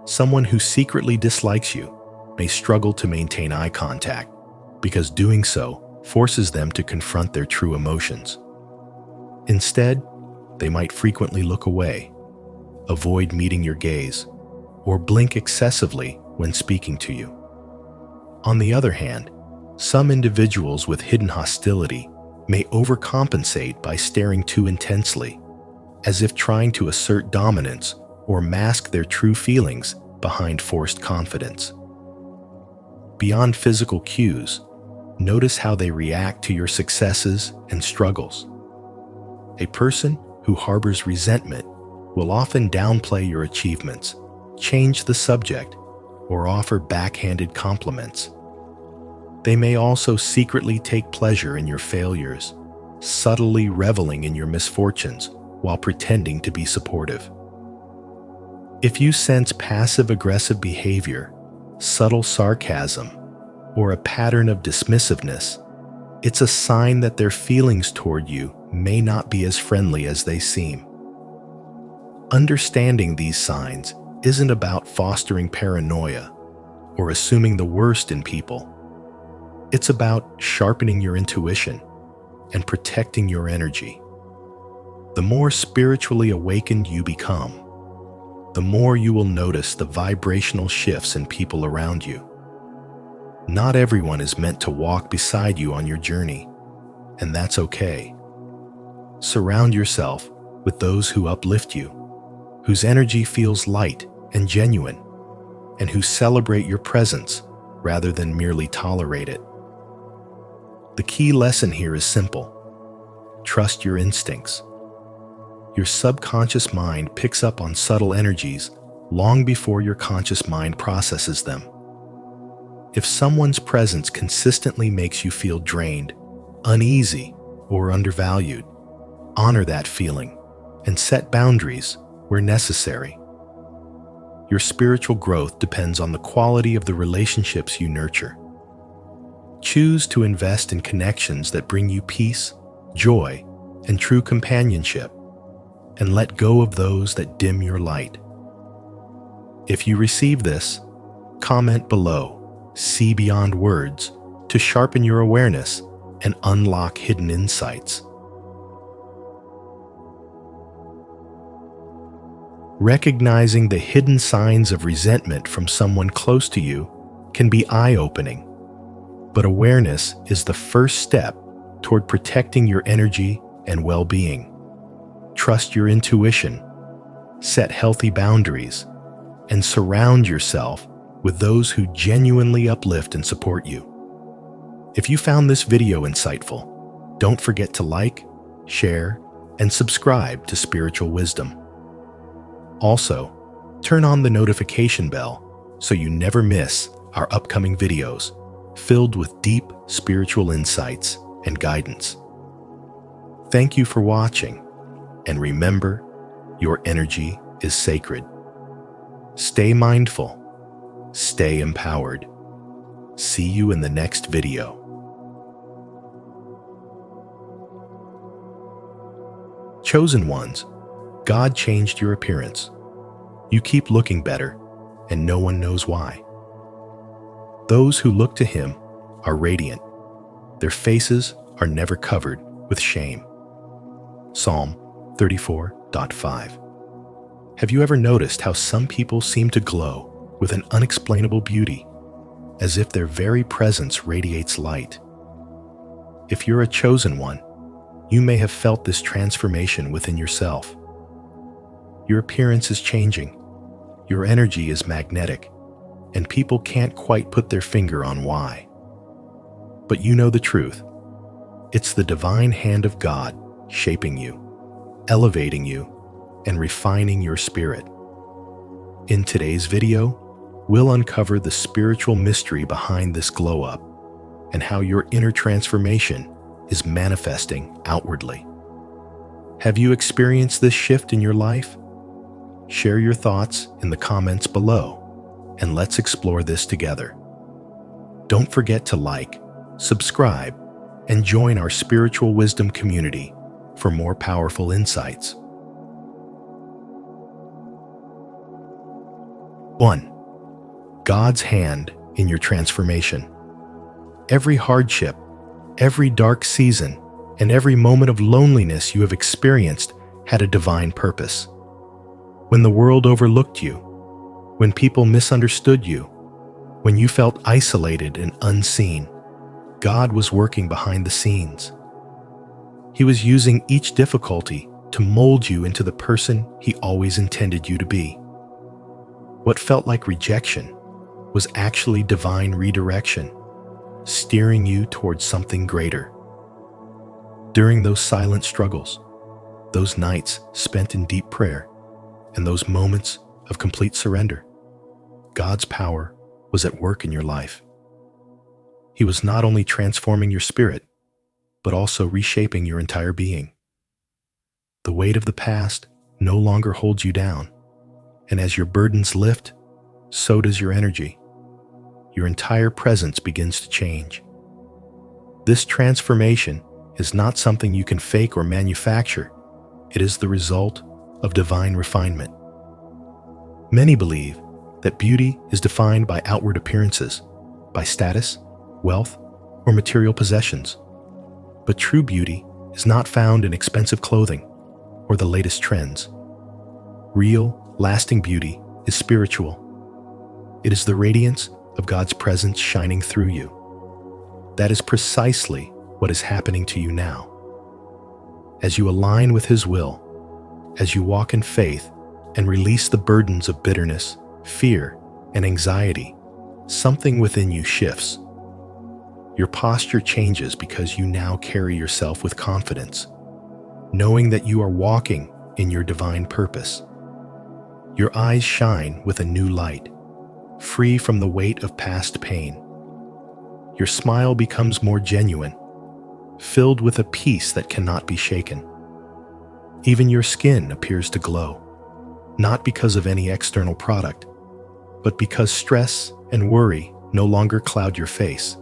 S1: Someone who secretly dislikes you may struggle to maintain eye contact because doing so forces them to confront their true emotions. Instead, they might frequently look away, avoid meeting your gaze, or blink excessively when speaking to you. On the other hand, some individuals with hidden hostility may overcompensate by staring too intensely, as if trying to assert dominance or mask their true feelings behind forced confidence. Beyond physical cues, notice how they react to your successes and struggles. A person who harbors resentment will often downplay your achievements, change the subject, or offer backhanded compliments. They may also secretly take pleasure in your failures, subtly reveling in your misfortunes while pretending to be supportive. If you sense passive-aggressive behavior, subtle sarcasm, or a pattern of dismissiveness, it's a sign that their feelings toward you may not be as friendly as they seem. Understanding these signs isn't about fostering paranoia or assuming the worst in people. It's about sharpening your intuition and protecting your energy. The more spiritually awakened you become, the more you will notice the vibrational shifts in people around you. Not everyone is meant to walk beside you on your journey, and that's okay. Surround yourself with those who uplift you, whose energy feels light and genuine, and who celebrate your presence rather than merely tolerate it. The key lesson here is simple. Trust your instincts. Your subconscious mind picks up on subtle energies long before your conscious mind processes them. If someone's presence consistently makes you feel drained, uneasy, or undervalued, honor that feeling and set boundaries where necessary. Your spiritual growth depends on the quality of the relationships you nurture. Choose to invest in connections that bring you peace, joy, and true companionship, and let go of those that dim your light. If you receive this, comment below. See beyond words to sharpen your awareness and unlock hidden insights. Recognizing the hidden signs of resentment from someone close to you can be eye-opening, but awareness is the first step toward protecting your energy and well-being. Trust your intuition, set healthy boundaries, and surround yourself with those who genuinely uplift and support you. If you found this video insightful, don't forget to like, share, and subscribe to Spiritual Wisdom. Also, turn on the notification bell so you never miss our upcoming videos filled with deep spiritual insights and guidance. Thank you for watching, and remember, your energy is sacred. Stay mindful. Stay empowered. See you in the next video. Chosen ones, God changed your appearance. You keep looking better, and no one knows why. Those who look to Him are radiant. Their faces are never covered with shame. Psalm 34:5. Have you ever noticed how some people seem to glow with an unexplainable beauty, as if their very presence radiates light? If you're a chosen one, you may have felt this transformation within yourself. Your appearance is changing, your energy is magnetic, and people can't quite put their finger on why. But you know the truth. It's the divine hand of God shaping you, elevating you, and refining your spirit. In today's video, we'll uncover the spiritual mystery behind this glow up and how your inner transformation is manifesting outwardly. Have you experienced this shift in your life? Share your thoughts in the comments below, and let's explore this together. Don't forget to like, subscribe, and join our spiritual wisdom community for more powerful insights. 1. God's hand in your transformation. Every hardship, every dark season, and every moment of loneliness you have experienced had a divine purpose. When the world overlooked you, when people misunderstood you, when you felt isolated and unseen, God was working behind the scenes. He was using each difficulty to mold you into the person He always intended you to be. What felt like rejection was actually divine redirection, steering you towards something greater. During those silent struggles, those nights spent in deep prayer, and those moments of complete surrender, God's power was at work in your life. He was not only transforming your spirit, but also reshaping your entire being. The weight of the past no longer holds you down, and as your burdens lift, so does your energy. Your entire presence begins to change. This transformation is not something you can fake or manufacture. It is the result of divine refinement. Many believe that beauty is defined by outward appearances, by status, wealth, or material possessions. But true beauty is not found in expensive clothing or the latest trends. Real, lasting beauty is spiritual. It is the radiance of God's presence shining through you. That is precisely what is happening to you now. As you align with His will, as you walk in faith and release the burdens of bitterness, fear, and anxiety, something within you shifts. Your posture changes because you now carry yourself with confidence, knowing that you are walking in your divine purpose. Your eyes shine with a new light, free from the weight of past pain. Your smile becomes more genuine, filled with a peace that cannot be shaken. Even your skin appears to glow, not because of any external product, but because stress and worry no longer cloud your face.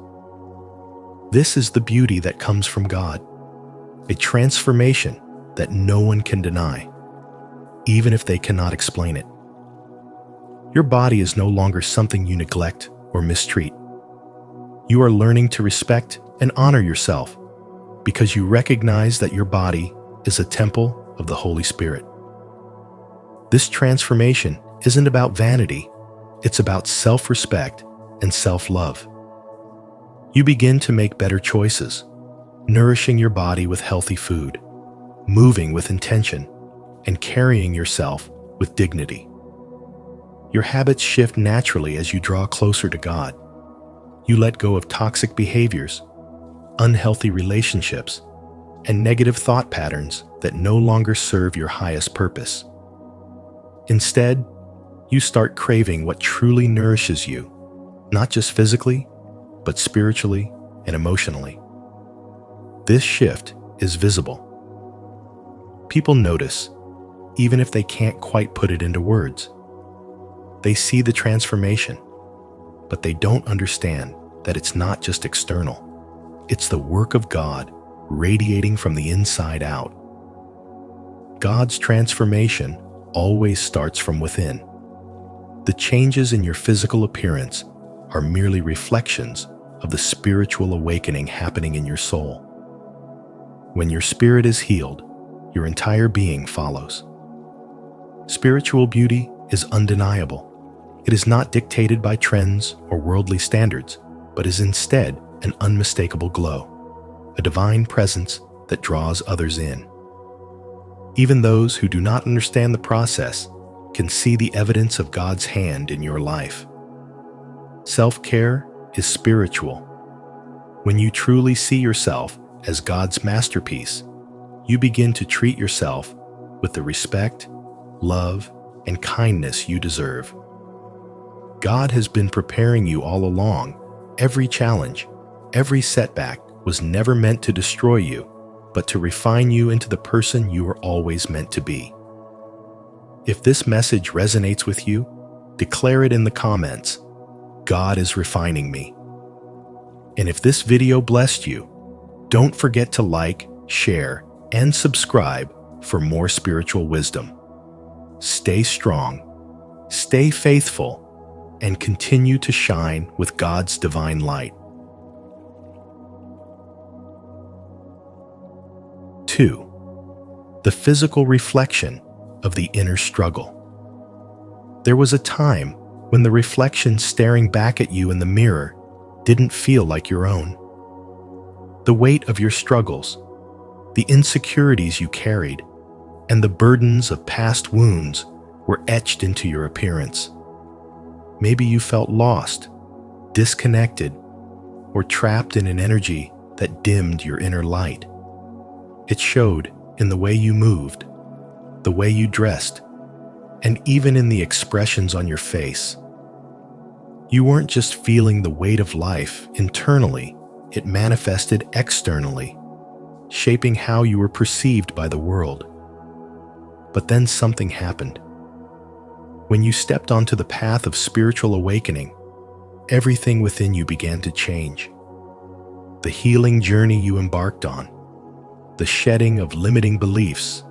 S1: This is the beauty that comes from God, a transformation that no one can deny, even if they cannot explain it. Your body is no longer something you neglect or mistreat. You are learning to respect and honor yourself because you recognize that your body is a temple of the Holy Spirit. This transformation isn't about vanity, it's about self-respect and self-love. You begin to make better choices, nourishing your body with healthy food, moving with intention, and carrying yourself with dignity. Your habits shift naturally as you draw closer to God. You let go of toxic behaviors, unhealthy relationships, and negative thought patterns that no longer serve your highest purpose. Instead, you start craving what truly nourishes you, not just physically, but spiritually and emotionally. This shift is visible. People notice, even if they can't quite put it into words. They see the transformation, but they don't understand that it's not just external. It's the work of God radiating from the inside out. God's transformation always starts from within. The changes in your physical appearance are merely reflections of the spiritual awakening happening in your soul. When your spirit is healed, your entire being follows. Spiritual beauty is undeniable. It is not dictated by trends or worldly standards, but is instead an unmistakable glow, a divine presence that draws others in. Even those who do not understand the process can see the evidence of God's hand in your life. Self-care is spiritual. When you truly see yourself as God's masterpiece, you begin to treat yourself with the respect, love, and kindness you deserve. God has been preparing you all along. Every challenge, every setback was never meant to destroy you, but to refine you into the person you were always meant to be. If this message resonates with you, declare it in the comments. God is refining me. And if this video blessed you, don't forget to like, share, and subscribe for more spiritual wisdom. Stay strong, stay faithful, and continue to shine with God's divine light. 2. The physical reflection of the inner struggle. There was a time when the reflection staring back at you in the mirror didn't feel like your own. The weight of your struggles, the insecurities you carried, and the burdens of past wounds were etched into your appearance. Maybe you felt lost, disconnected, or trapped in an energy that dimmed your inner light. It showed in the way you moved, the way you dressed, and even in the expressions on your face. You weren't just feeling the weight of life internally, it manifested externally, shaping how you were perceived by the world. But then something happened. When you stepped onto the path of spiritual awakening, everything within you began to change. The healing journey you embarked on, the shedding of limiting beliefs,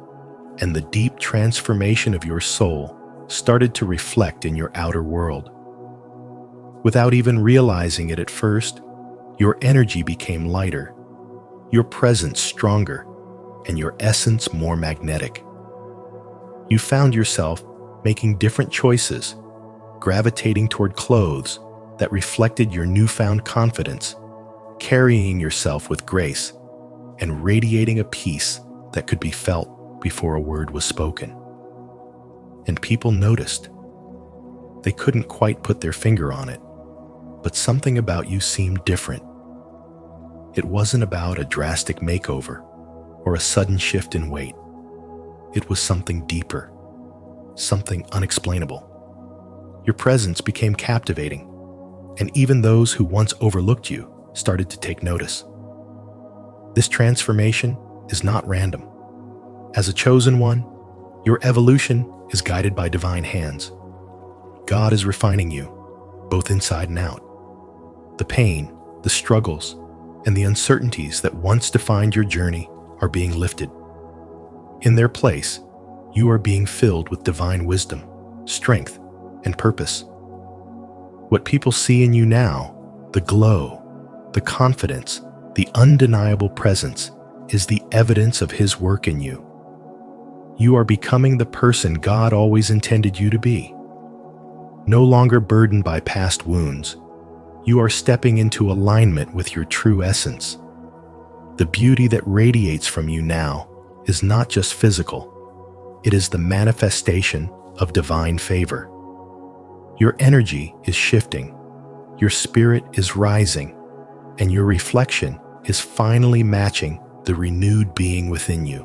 S1: and the deep transformation of your soul started to reflect in your outer world. Without even realizing it at first, your energy became lighter, your presence stronger, and your essence more magnetic. You found yourself making different choices, gravitating toward clothes that reflected your newfound confidence, carrying yourself with grace, and radiating a peace that could be felt before a word was spoken. And people noticed. They couldn't quite put their finger on it, but something about you seemed different. It wasn't about a drastic makeover or a sudden shift in weight. It was something deeper, something unexplainable. Your presence became captivating, and even those who once overlooked you started to take notice. This transformation is not random. As a chosen one, your evolution is guided by divine hands. God is refining you, both inside and out. The pain, the struggles, and the uncertainties that once defined your journey are being lifted. In their place, you are being filled with divine wisdom, strength, and purpose. What people see in you now, the glow, the confidence, the undeniable presence, is the evidence of His work in you. You are becoming the person God always intended you to be. No longer burdened by past wounds, you are stepping into alignment with your true essence. The beauty that radiates from you now is not just physical, it is the manifestation of divine favor. Your energy is shifting, your spirit is rising, and your reflection is finally matching the renewed being within you.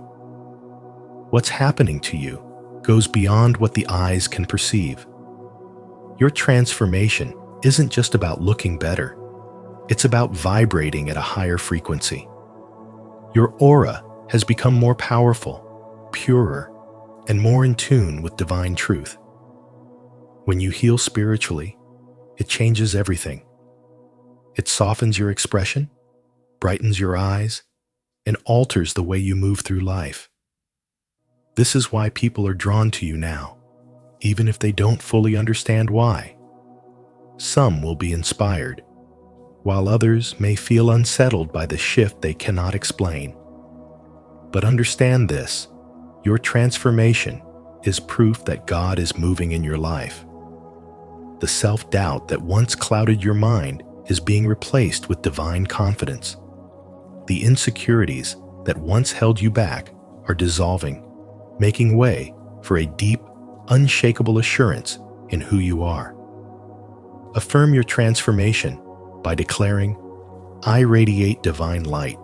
S1: What's happening to you goes beyond what the eyes can perceive. Your transformation isn't just about looking better, it's about vibrating at a higher frequency. Your aura has become more powerful, purer, and more in tune with divine truth. When you heal spiritually, it changes everything. It softens your expression, brightens your eyes, and alters the way you move through life. This is why people are drawn to you now, even if they don't fully understand why. Some will be inspired, while others may feel unsettled by the shift they cannot explain. But understand this, your transformation is proof that God is moving in your life. The self-doubt that once clouded your mind is being replaced with divine confidence. The insecurities that once held you back are dissolving, making way for a deep, unshakable assurance in who you are. Affirm your transformation by declaring, "I radiate divine light."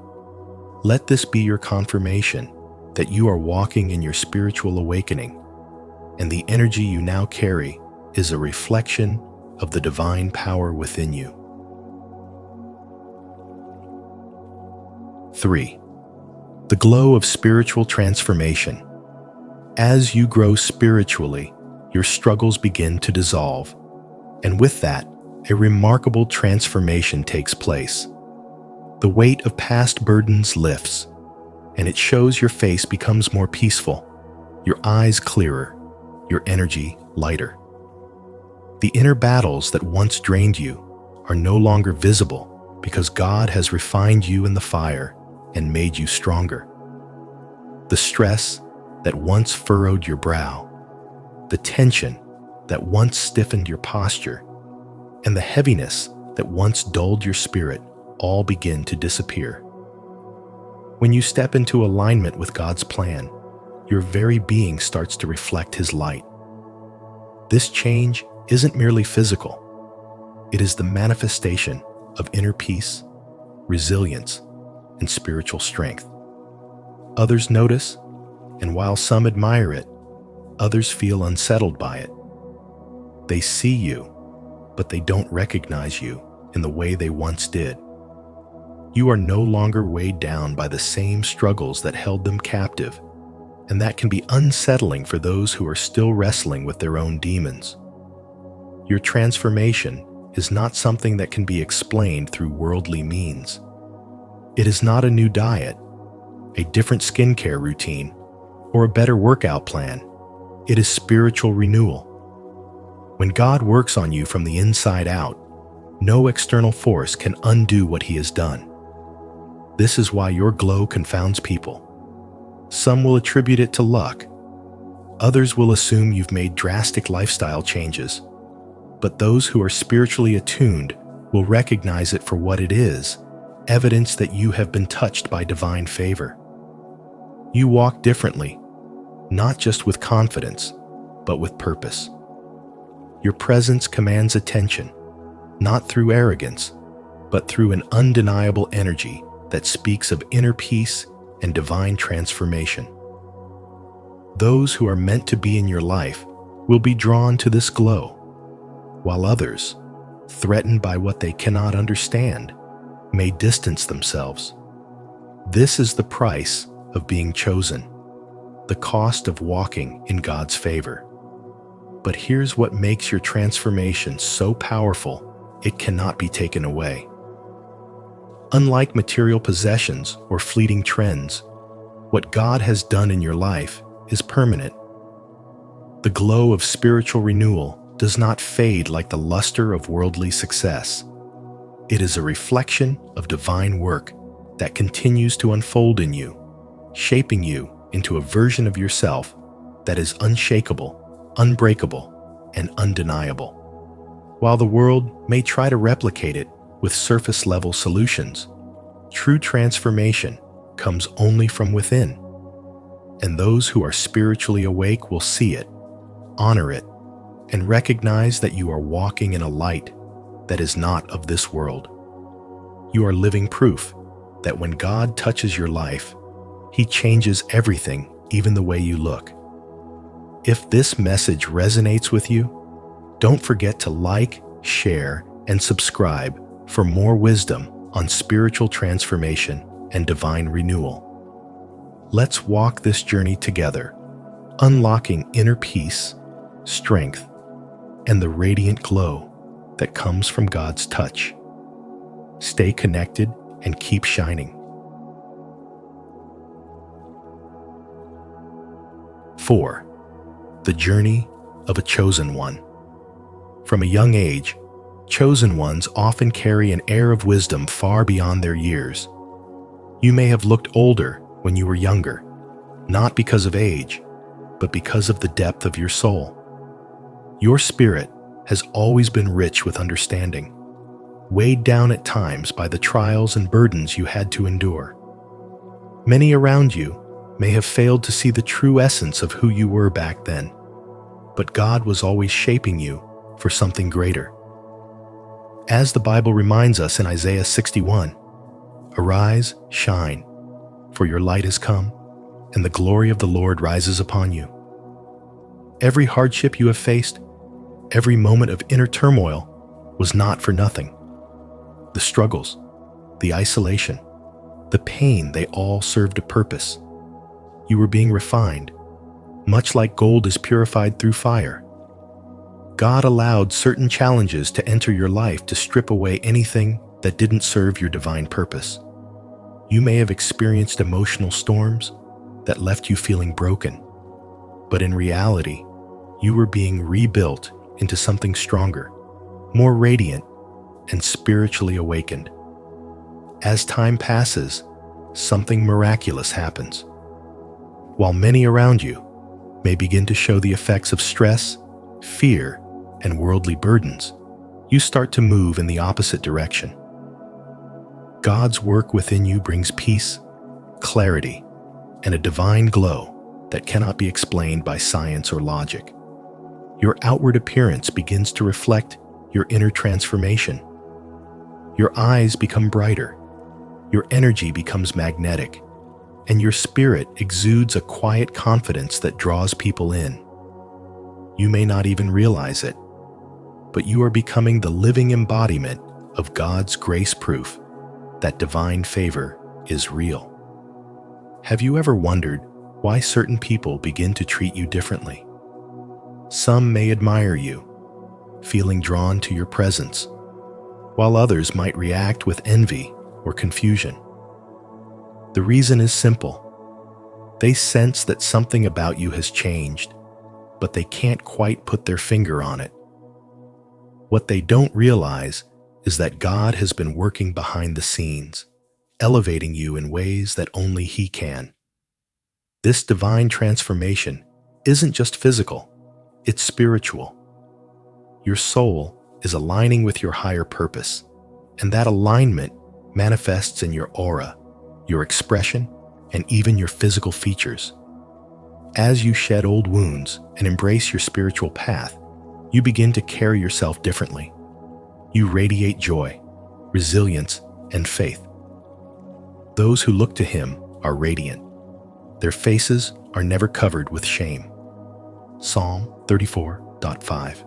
S1: Let this be your confirmation that you are walking in your spiritual awakening, and the energy you now carry is a reflection of the divine power within you. 3. The glow of spiritual transformation. As you grow spiritually, your struggles begin to dissolve, and with that, a remarkable transformation takes place. The weight of past burdens lifts, and it shows your face becomes more peaceful, your eyes clearer, your energy lighter. The inner battles that once drained you are no longer visible because God has refined you in the fire and made you stronger. The stress that once furrowed your brow, the tension that once stiffened your posture, and the heaviness that once dulled your spirit all begin to disappear. When you step into alignment with God's plan, your very being starts to reflect His light. This change isn't merely physical. It is the manifestation of inner peace, resilience, and spiritual strength. Others notice, and while some admire it, others feel unsettled by it. They see you, but they don't recognize you in the way they once did. You are no longer weighed down by the same struggles that held them captive, and that can be unsettling for those who are still wrestling with their own demons. Your transformation is not something that can be explained through worldly means. It is not a new diet, a different skincare routine, or a better workout plan. It is spiritual renewal. When God works on you from the inside out, no external force can undo what He has done. This is why your glow confounds people. Some will attribute it to luck. Others will assume you've made drastic lifestyle changes. But those who are spiritually attuned will recognize it for what it is, evidence that you have been touched by divine favor. You walk differently, not just with confidence, but with purpose. Your presence commands attention, not through arrogance, but through an undeniable energy that speaks of inner peace and divine transformation. Those who are meant to be in your life will be drawn to this glow, while others, threatened by what they cannot understand, may distance themselves. This is the price of being chosen, the cost of walking in God's favor. But here's what makes your transformation so powerful, it cannot be taken away. Unlike material possessions or fleeting trends, what God has done in your life is permanent. The glow of spiritual renewal does not fade like the luster of worldly success. It is a reflection of divine work that continues to unfold in you, shaping you into a version of yourself that is unshakable, unbreakable, and undeniable. While the world may try to replicate it with surface-level solutions, true transformation comes only from within. And those who are spiritually awake will see it, honor it, and recognize that you are walking in a light that is not of this world. You are living proof that when God touches your life, He changes everything, even the way you look. If this message resonates with you, don't forget to like, share, and subscribe for more wisdom on spiritual transformation and divine renewal. Let's walk this journey together, unlocking inner peace, strength, and the radiant glow that comes from God's touch. Stay connected and keep shining. 4. The journey of a chosen one. From a young age, chosen ones often carry an air of wisdom far beyond their years. You may have looked older when you were younger, not because of age, but because of the depth of your soul. Your spirit has always been rich with understanding, weighed down at times by the trials and burdens you had to endure. Many around you may have failed to see the true essence of who you were back then, but God was always shaping you for something greater. As the Bible reminds us in Isaiah 61, "Arise, shine, for your light has come, and the glory of the Lord rises upon you." Every hardship you have faced, Every moment of inner turmoil was not for nothing. The struggles, the isolation, the pain, they all served a purpose. You were being refined, much like gold is purified through fire. God allowed certain challenges to enter your life to strip away anything that didn't serve your divine purpose. You may have experienced emotional storms that left you feeling broken, but in reality, you were being rebuilt into something stronger, more radiant, and spiritually awakened. As time passes, something miraculous happens. While many around you may begin to show the effects of stress, fear, and worldly burdens, you start to move in the opposite direction. God's work within you brings peace, clarity, and a divine glow that cannot be explained by science or logic. Your outward appearance begins to reflect your inner transformation. Your eyes become brighter, your energy becomes magnetic, and your spirit exudes a quiet confidence that draws people in. You may not even realize it, but you are becoming the living embodiment of God's grace proof that divine favor is real. Have you ever wondered why certain people begin to treat you differently? Some may admire you, feeling drawn to your presence, while others might react with envy or confusion. The reason is simple. They sense that something about you has changed, but they can't quite put their finger on it. What they don't realize is that God has been working behind the scenes, elevating you in ways that only He can. This divine transformation isn't just physical, it's spiritual. Your soul is aligning with your higher purpose, and that alignment manifests in your aura, your expression, and even your physical features. As you shed old wounds and embrace your spiritual path, you begin to carry yourself differently. You radiate joy, resilience, and faith. Those who look to Him are radiant. Their faces are never covered with shame. Psalm 34:5.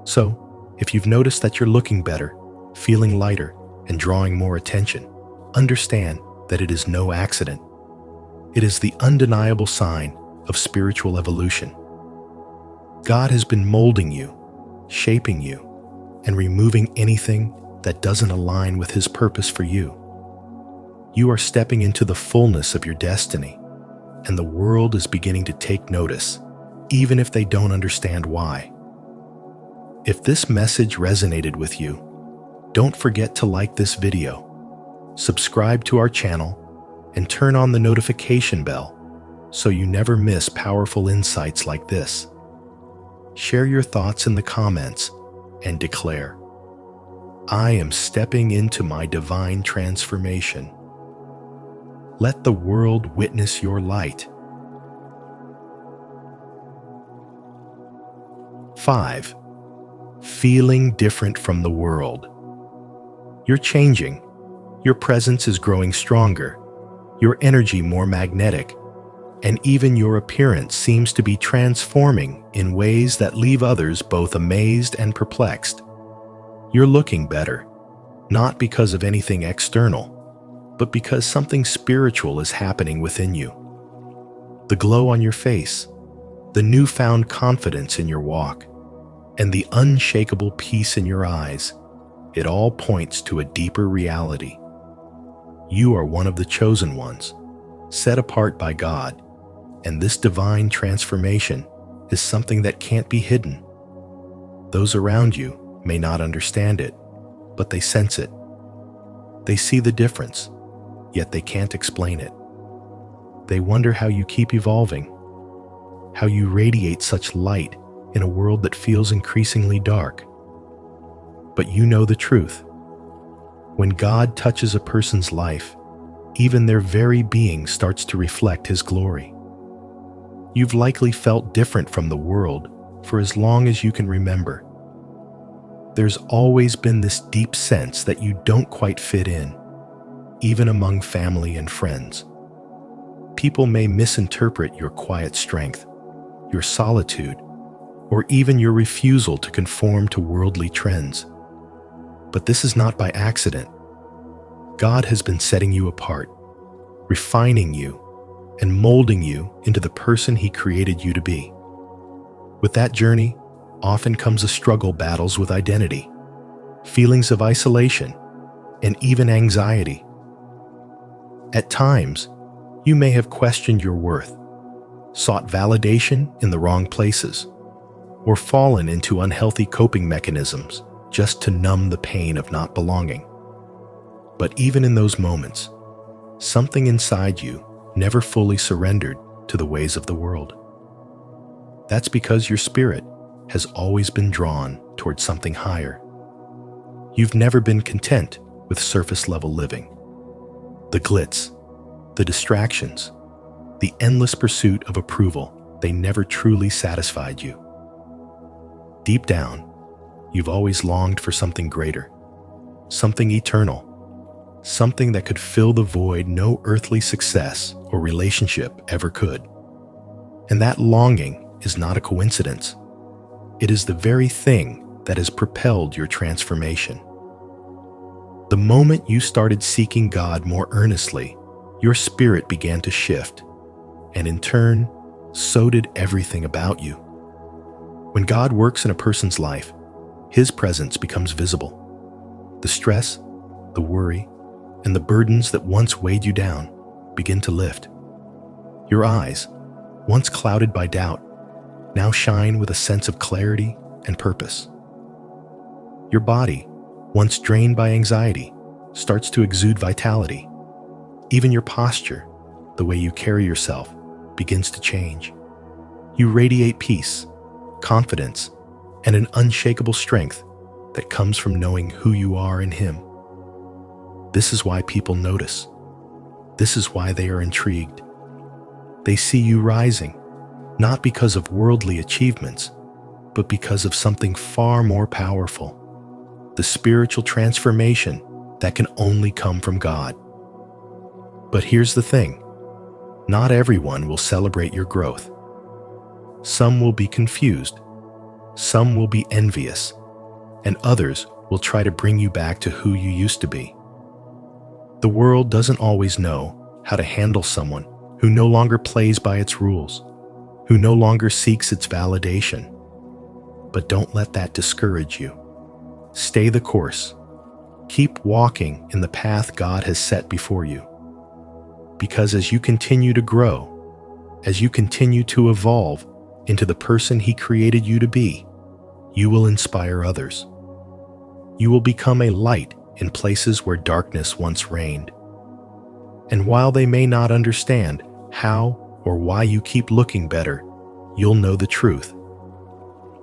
S1: So, if you've noticed that you're looking better, feeling lighter, and drawing more attention, understand that it is no accident. It is the undeniable sign of spiritual evolution. God has been molding you, shaping you, and removing anything that doesn't align with His purpose for you. You are stepping into the fullness of your destiny, and the world is beginning to take notice, even if they don't understand why. If this message resonated with you, don't forget to like this video, subscribe to our channel, and turn on the notification bell so you never miss powerful insights like this. Share your thoughts in the comments and declare, "I am stepping into my divine transformation." Let the world witness your light. 5. Feeling different from the world. You're changing. Your presence is growing stronger, your energy more magnetic, and even your appearance seems to be transforming in ways that leave others both amazed and perplexed. You're looking better, not because of anything external, but because something spiritual is happening within you. The glow on your face, the newfound confidence in your walk, and the unshakable peace in your eyes, it all points to a deeper reality. You are one of the chosen ones, set apart by God, and this divine transformation is something that can't be hidden. Those around you may not understand it, but they sense it. They see the difference, yet they can't explain it. They wonder how you keep evolving, how you radiate such light in a world that feels increasingly dark. But you know the truth. When God touches a person's life, even their very being starts to reflect His glory. You've likely felt different from the world for as long as you can remember. There's always been this deep sense that you don't quite fit in, even among family and friends. People may misinterpret your quiet strength, your solitude, or even your refusal to conform to worldly trends. But this is not by accident. God has been setting you apart, refining you, and molding you into the person He created you to be. With that journey, often comes a struggle battles with identity, feelings of isolation, and even anxiety. At times, you may have questioned your worth, sought validation in the wrong places, or fallen into unhealthy coping mechanisms just to numb the pain of not belonging. But even in those moments, something inside you never fully surrendered to the ways of the world. That's because your spirit has always been drawn towards something higher. You've never been content with surface-level living. The glitz, the distractions, the endless pursuit of approval, they never truly satisfied you. Deep down, you've always longed for something greater, something eternal, something that could fill the void no earthly success or relationship ever could. And that longing is not a coincidence. It is the very thing that has propelled your transformation. The moment you started seeking God more earnestly, your spirit began to shift, and in turn, so did everything about you. When God works in a person's life, His presence becomes visible. The stress, the worry, and the burdens that once weighed you down begin to lift. Your eyes, once clouded by doubt, now shine with a sense of clarity and purpose. Your body, once drained by anxiety, starts to exude vitality. Even your posture, the way you carry yourself, begins to change. You radiate peace, confidence, and an unshakable strength that comes from knowing who you are in Him. This is why people notice. This is why they are intrigued. They see you rising, not because of worldly achievements, but because of something far more powerful, the spiritual transformation that can only come from God. But here's the thing, not everyone will celebrate your growth. Some will be confused, some will be envious, and others will try to bring you back to who you used to be. The world doesn't always know how to handle someone who no longer plays by its rules, who no longer seeks its validation. But don't let that discourage you. Stay the course. Keep walking in the path God has set before you. Because as you continue to grow, as you continue to evolve into the person He created you to be, you will inspire others. You will become a light in places where darkness once reigned. And while they may not understand how or why you keep looking better, you'll know the truth.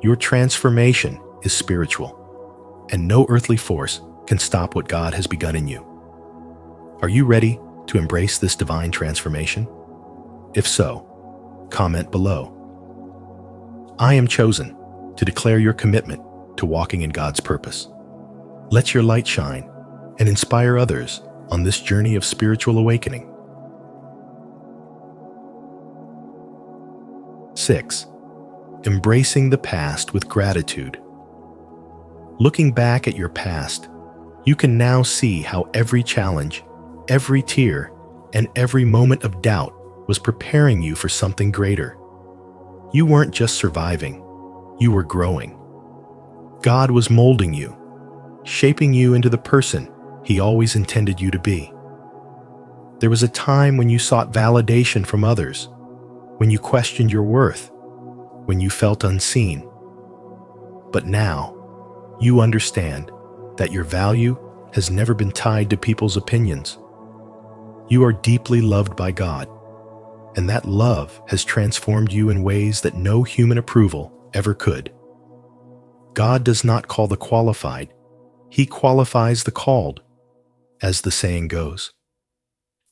S1: Your transformation is spiritual, and no earthly force can stop what God has begun in you. Are you ready to embrace this divine transformation? If so, comment below. I am chosen to declare your commitment to walking in God's purpose. Let your light shine and inspire others on this journey of spiritual awakening. 6. Embracing the past with gratitude. Looking back at your past, you can now see how every challenge, every tear, and every moment of doubt was preparing you for something greater. You weren't just surviving, you were growing. God was molding you, shaping you into the person He always intended you to be. There was a time when you sought validation from others, when you questioned your worth, when you felt unseen. But now, you understand that your value has never been tied to people's opinions. You are deeply loved by God, and that love has transformed you in ways that no human approval ever could. God does not call the qualified, He qualifies the called, as the saying goes.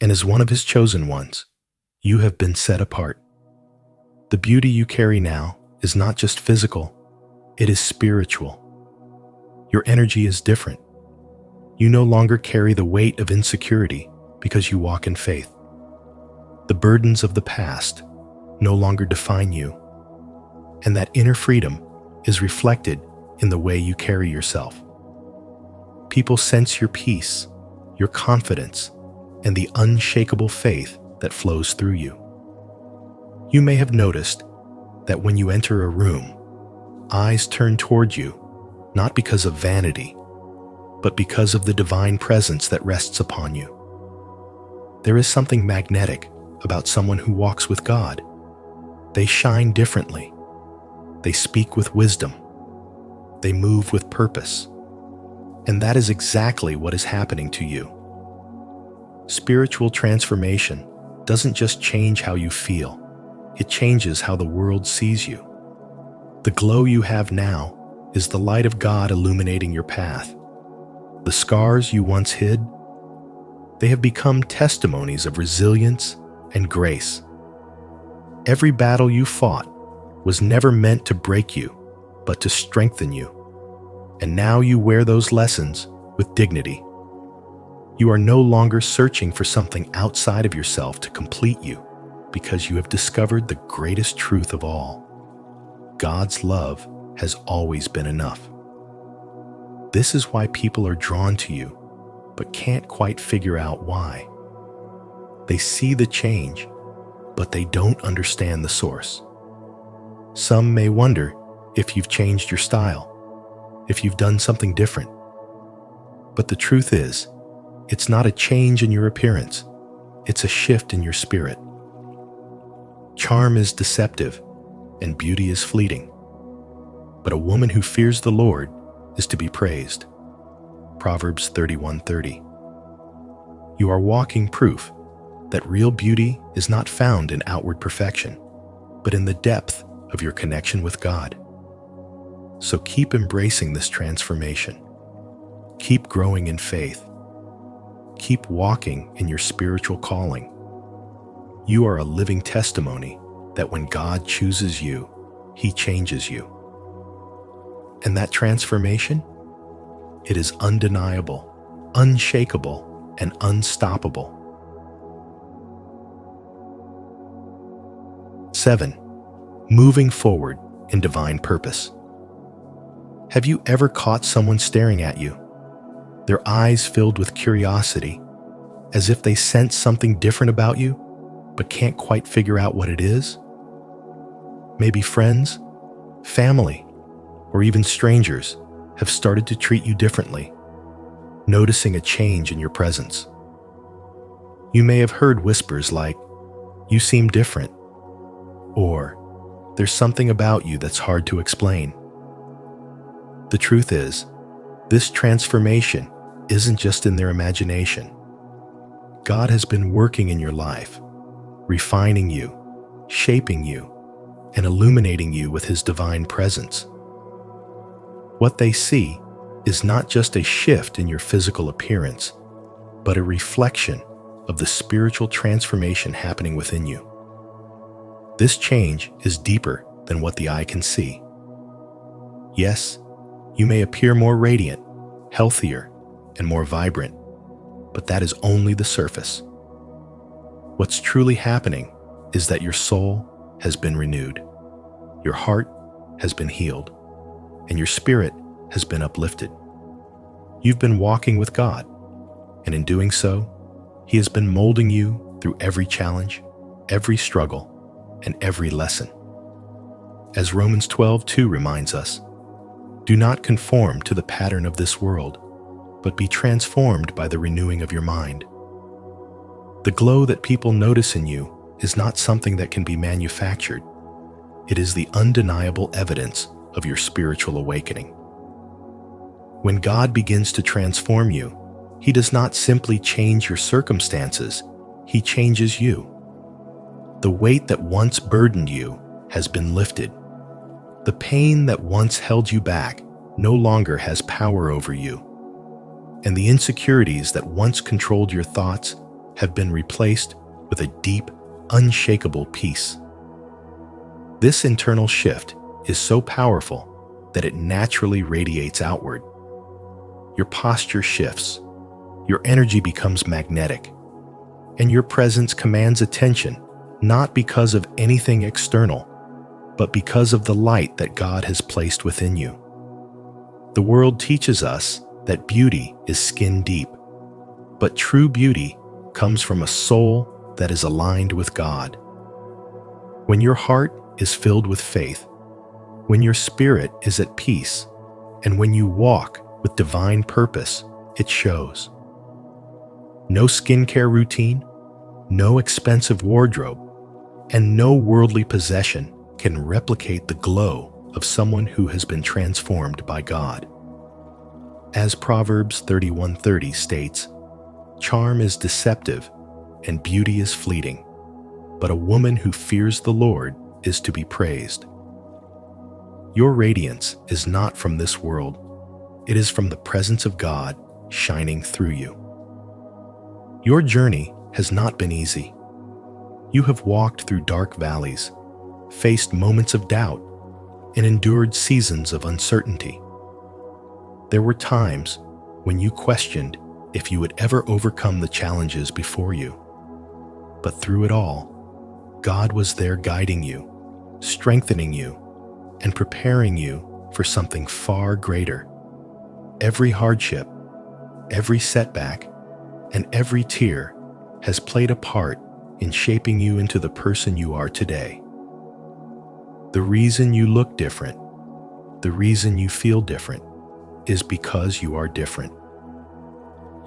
S1: And as one of His chosen ones, you have been set apart. The beauty you carry now is not just physical, it is spiritual. Your energy is different. You no longer carry the weight of insecurity because you walk in faith. The burdens of the past no longer define you, and that inner freedom is reflected in the way you carry yourself. People sense your peace, your confidence, and the unshakable faith that flows through you. You may have noticed that when you enter a room, eyes turn toward you, not because of vanity, but because of the divine presence that rests upon you. There is something magnetic about someone who walks with God. They shine differently. They speak with wisdom. They move with purpose. And that is exactly what is happening to you. Spiritual transformation doesn't just change how you feel, it changes how the world sees you. The glow you have now is the light of God illuminating your path. The scars you once hid, they have become testimonies of resilience and grace. Every battle you fought was never meant to break you, but to strengthen you. And now you wear those lessons with dignity. You are no longer searching for something outside of yourself to complete you, because you have discovered the greatest truth of all. God's love has always been enough. This is why people are drawn to you, but can't quite figure out why. They see the change, but they don't understand the source. Some may wonder if you've changed your style, if you've done something different. But the truth is, it's not a change in your appearance, it's a shift in your spirit. Charm is deceptive, and beauty is fleeting. But a woman who fears the Lord is to be praised. Proverbs 31:30. You are walking proof that real beauty is not found in outward perfection, but in the depth of your connection with God. So keep embracing this transformation. Keep growing in faith. Keep walking in your spiritual calling. You are a living testimony that when God chooses you, He changes you. And that transformation? It is undeniable, unshakable, and unstoppable. 7. Moving forward in divine purpose. Have you ever caught someone staring at you, their eyes filled with curiosity, as if they sense something different about you, but can't quite figure out what it is? Maybe friends, family, or even strangers have started to treat you differently, noticing a change in your presence. You may have heard whispers like, "You seem different," or "There's something about you that's hard to explain." The truth is, this transformation isn't just in their imagination. God has been working in your life, refining you, shaping you, and illuminating you with His divine presence. What they see is not just a shift in your physical appearance, but a reflection of the spiritual transformation happening within you. This change is deeper than what the eye can see. Yes, you may appear more radiant, healthier, and more vibrant, but that is only the surface. What's truly happening is that your soul has been renewed, your heart has been healed, and your spirit has been uplifted. You've been walking with God, and in doing so, He has been molding you through every challenge, every struggle, and every lesson. As Romans 12:2 reminds us, "Do not conform to the pattern of this world, but be transformed by the renewing of your mind." The glow that people notice in you is not something that can be manufactured. It is the undeniable evidence of your spiritual awakening. When God begins to transform you, He does not simply change your circumstances, He changes you. The weight that once burdened you has been lifted. The pain that once held you back no longer has power over you. And the insecurities that once controlled your thoughts have been replaced with a deep, unshakable peace. This internal shift is so powerful that it naturally radiates outward. Your posture shifts, your energy becomes magnetic, and your presence commands attention not because of anything external, but because of the light that God has placed within you. The world teaches us that beauty is skin deep, but true beauty comes from a soul that is aligned with God. When your heart is filled with faith, when your spirit is at peace, and when you walk with divine purpose, it shows. No skincare routine, no expensive wardrobe, and no worldly possession can replicate the glow of someone who has been transformed by God. As Proverbs 31:30 states, "Charm is deceptive and beauty is fleeting, but a woman who fears the Lord is to be praised." Your radiance is not from this world. It is from the presence of God shining through you. Your journey has not been easy. You have walked through dark valleys, faced moments of doubt, and endured seasons of uncertainty. There were times when you questioned if you would ever overcome the challenges before you. But through it all, God was there guiding you, strengthening you, and preparing you for something far greater. Every hardship, every setback, and every tear has played a part in shaping you into the person you are today. The reason you look different, the reason you feel different, is because you are different.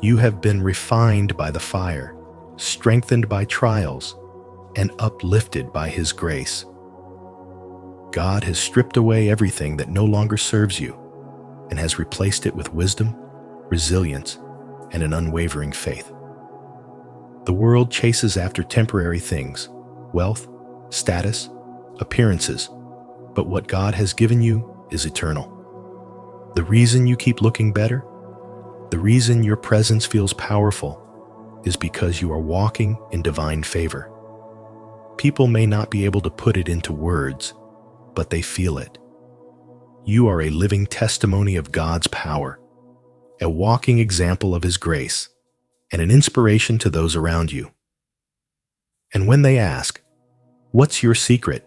S1: You have been refined by the fire, strengthened by trials, and uplifted by His grace. God has stripped away everything that no longer serves you and has replaced it with wisdom, resilience, and an unwavering faith. The world chases after temporary things, wealth, status, appearances, but what God has given you is eternal. The reason you keep looking better, the reason your presence feels powerful, is because you are walking in divine favor. People may not be able to put it into words, but they feel it. You are a living testimony of God's power, a walking example of His grace, and an inspiration to those around you. And when they ask, "What's your secret?"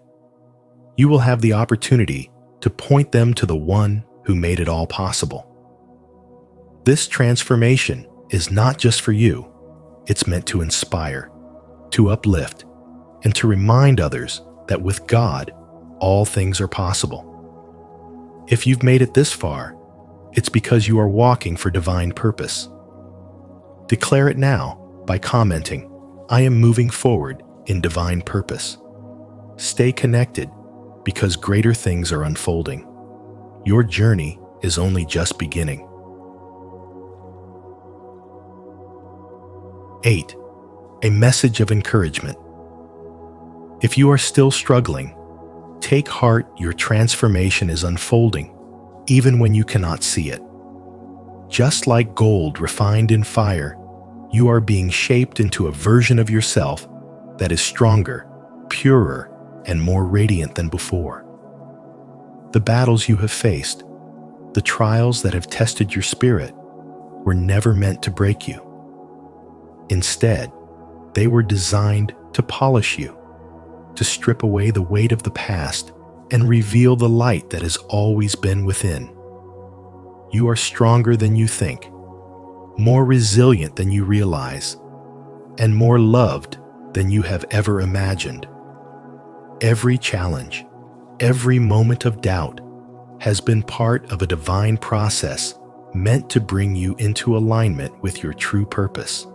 S1: you will have the opportunity to point them to the one who made it all possible. This transformation is not just for you. It's meant to inspire, to uplift, and to remind others that with God, all things are possible. If you've made it this far, it's because you are walking for divine purpose. Declare it now by commenting, "I am moving forward in divine purpose." Stay connected because greater things are unfolding. Your journey is only just beginning. 8. A message of encouragement. If you are still struggling, take heart. Your transformation is unfolding, even when you cannot see it. Just like gold refined in fire, you are being shaped into a version of yourself that is stronger, purer, and more radiant than before. The battles you have faced, the trials that have tested your spirit, were never meant to break you. Instead, they were designed to polish you, to strip away the weight of the past and reveal the light that has always been within. You are stronger than you think, more resilient than you realize, and more loved than you have ever imagined. Every challenge, every moment of doubt has been part of a divine process meant to bring you into alignment with your true purpose.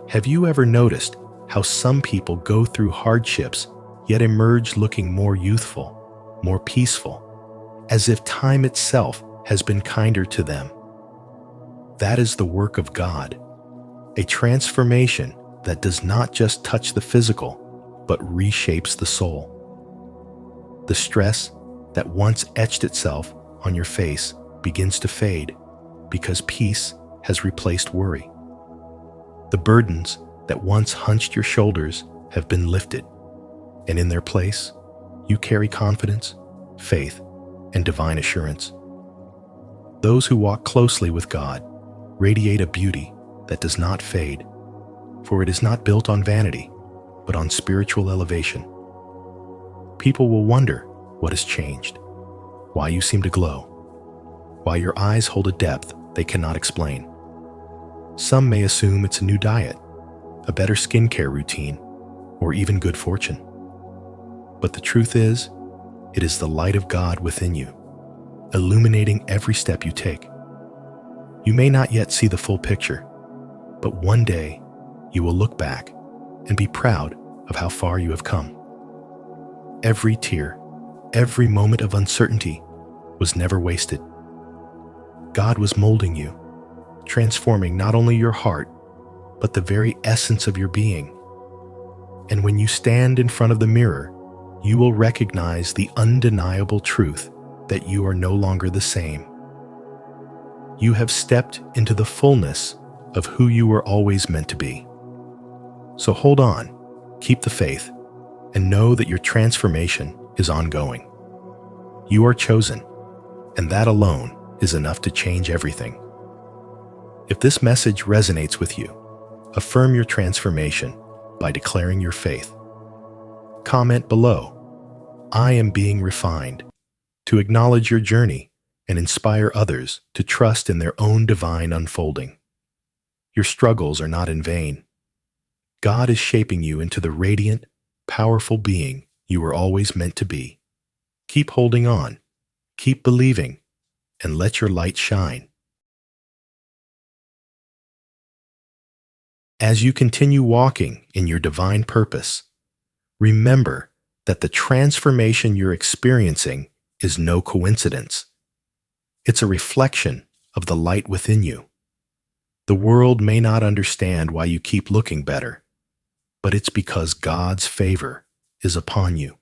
S1: Have you ever noticed how some people go through hardships yet emerge looking more youthful, more peaceful, as if time itself has been kinder to them? That is the work of God, a transformation that does not just touch the physical, but reshapes the soul. The stress that once etched itself on your face begins to fade because peace has replaced worry. The burdens that once hunched your shoulders have been lifted, and in their place, you carry confidence, faith, and divine assurance. Those who walk closely with God radiate a beauty that does not fade, for it is not built on vanity, but on spiritual elevation. People will wonder what has changed, why you seem to glow, why your eyes hold a depth they cannot explain. Some may assume it's a new diet, a better skincare routine, or even good fortune. But the truth is, it is the light of God within you, illuminating every step you take. You may not yet see the full picture, but one day you will look back and be proud of how far you have come. Every tear, every moment of uncertainty was never wasted. God was molding you, transforming not only your heart, but the very essence of your being. And when you stand in front of the mirror, you will recognize the undeniable truth that you are no longer the same. You have stepped into the fullness of who you were always meant to be. So hold on, keep the faith, and know that your transformation is ongoing. You are chosen, and that alone is enough to change everything. If this message resonates with you, affirm your transformation by declaring your faith. Comment below, "I am being refined," to acknowledge your journey and inspire others to trust in their own divine unfolding. Your struggles are not in vain. God is shaping you into the radiant, powerful being you were always meant to be. Keep holding on, keep believing, and let your light shine. As you continue walking in your divine purpose, remember that the transformation you're experiencing is no coincidence. It's a reflection of the light within you. The world may not understand why you keep looking better, but it's because God's favor is upon you.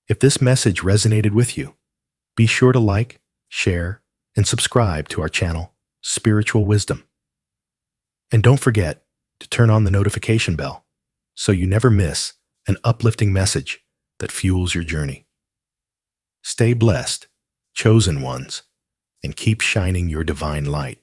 S1: If this message resonated with you, be sure to like, share, and subscribe to our channel, Spiritual Wisdom. And don't forget to turn on the notification bell so you never miss an uplifting message that fuels your journey. Stay blessed, chosen ones, and keep shining your divine light.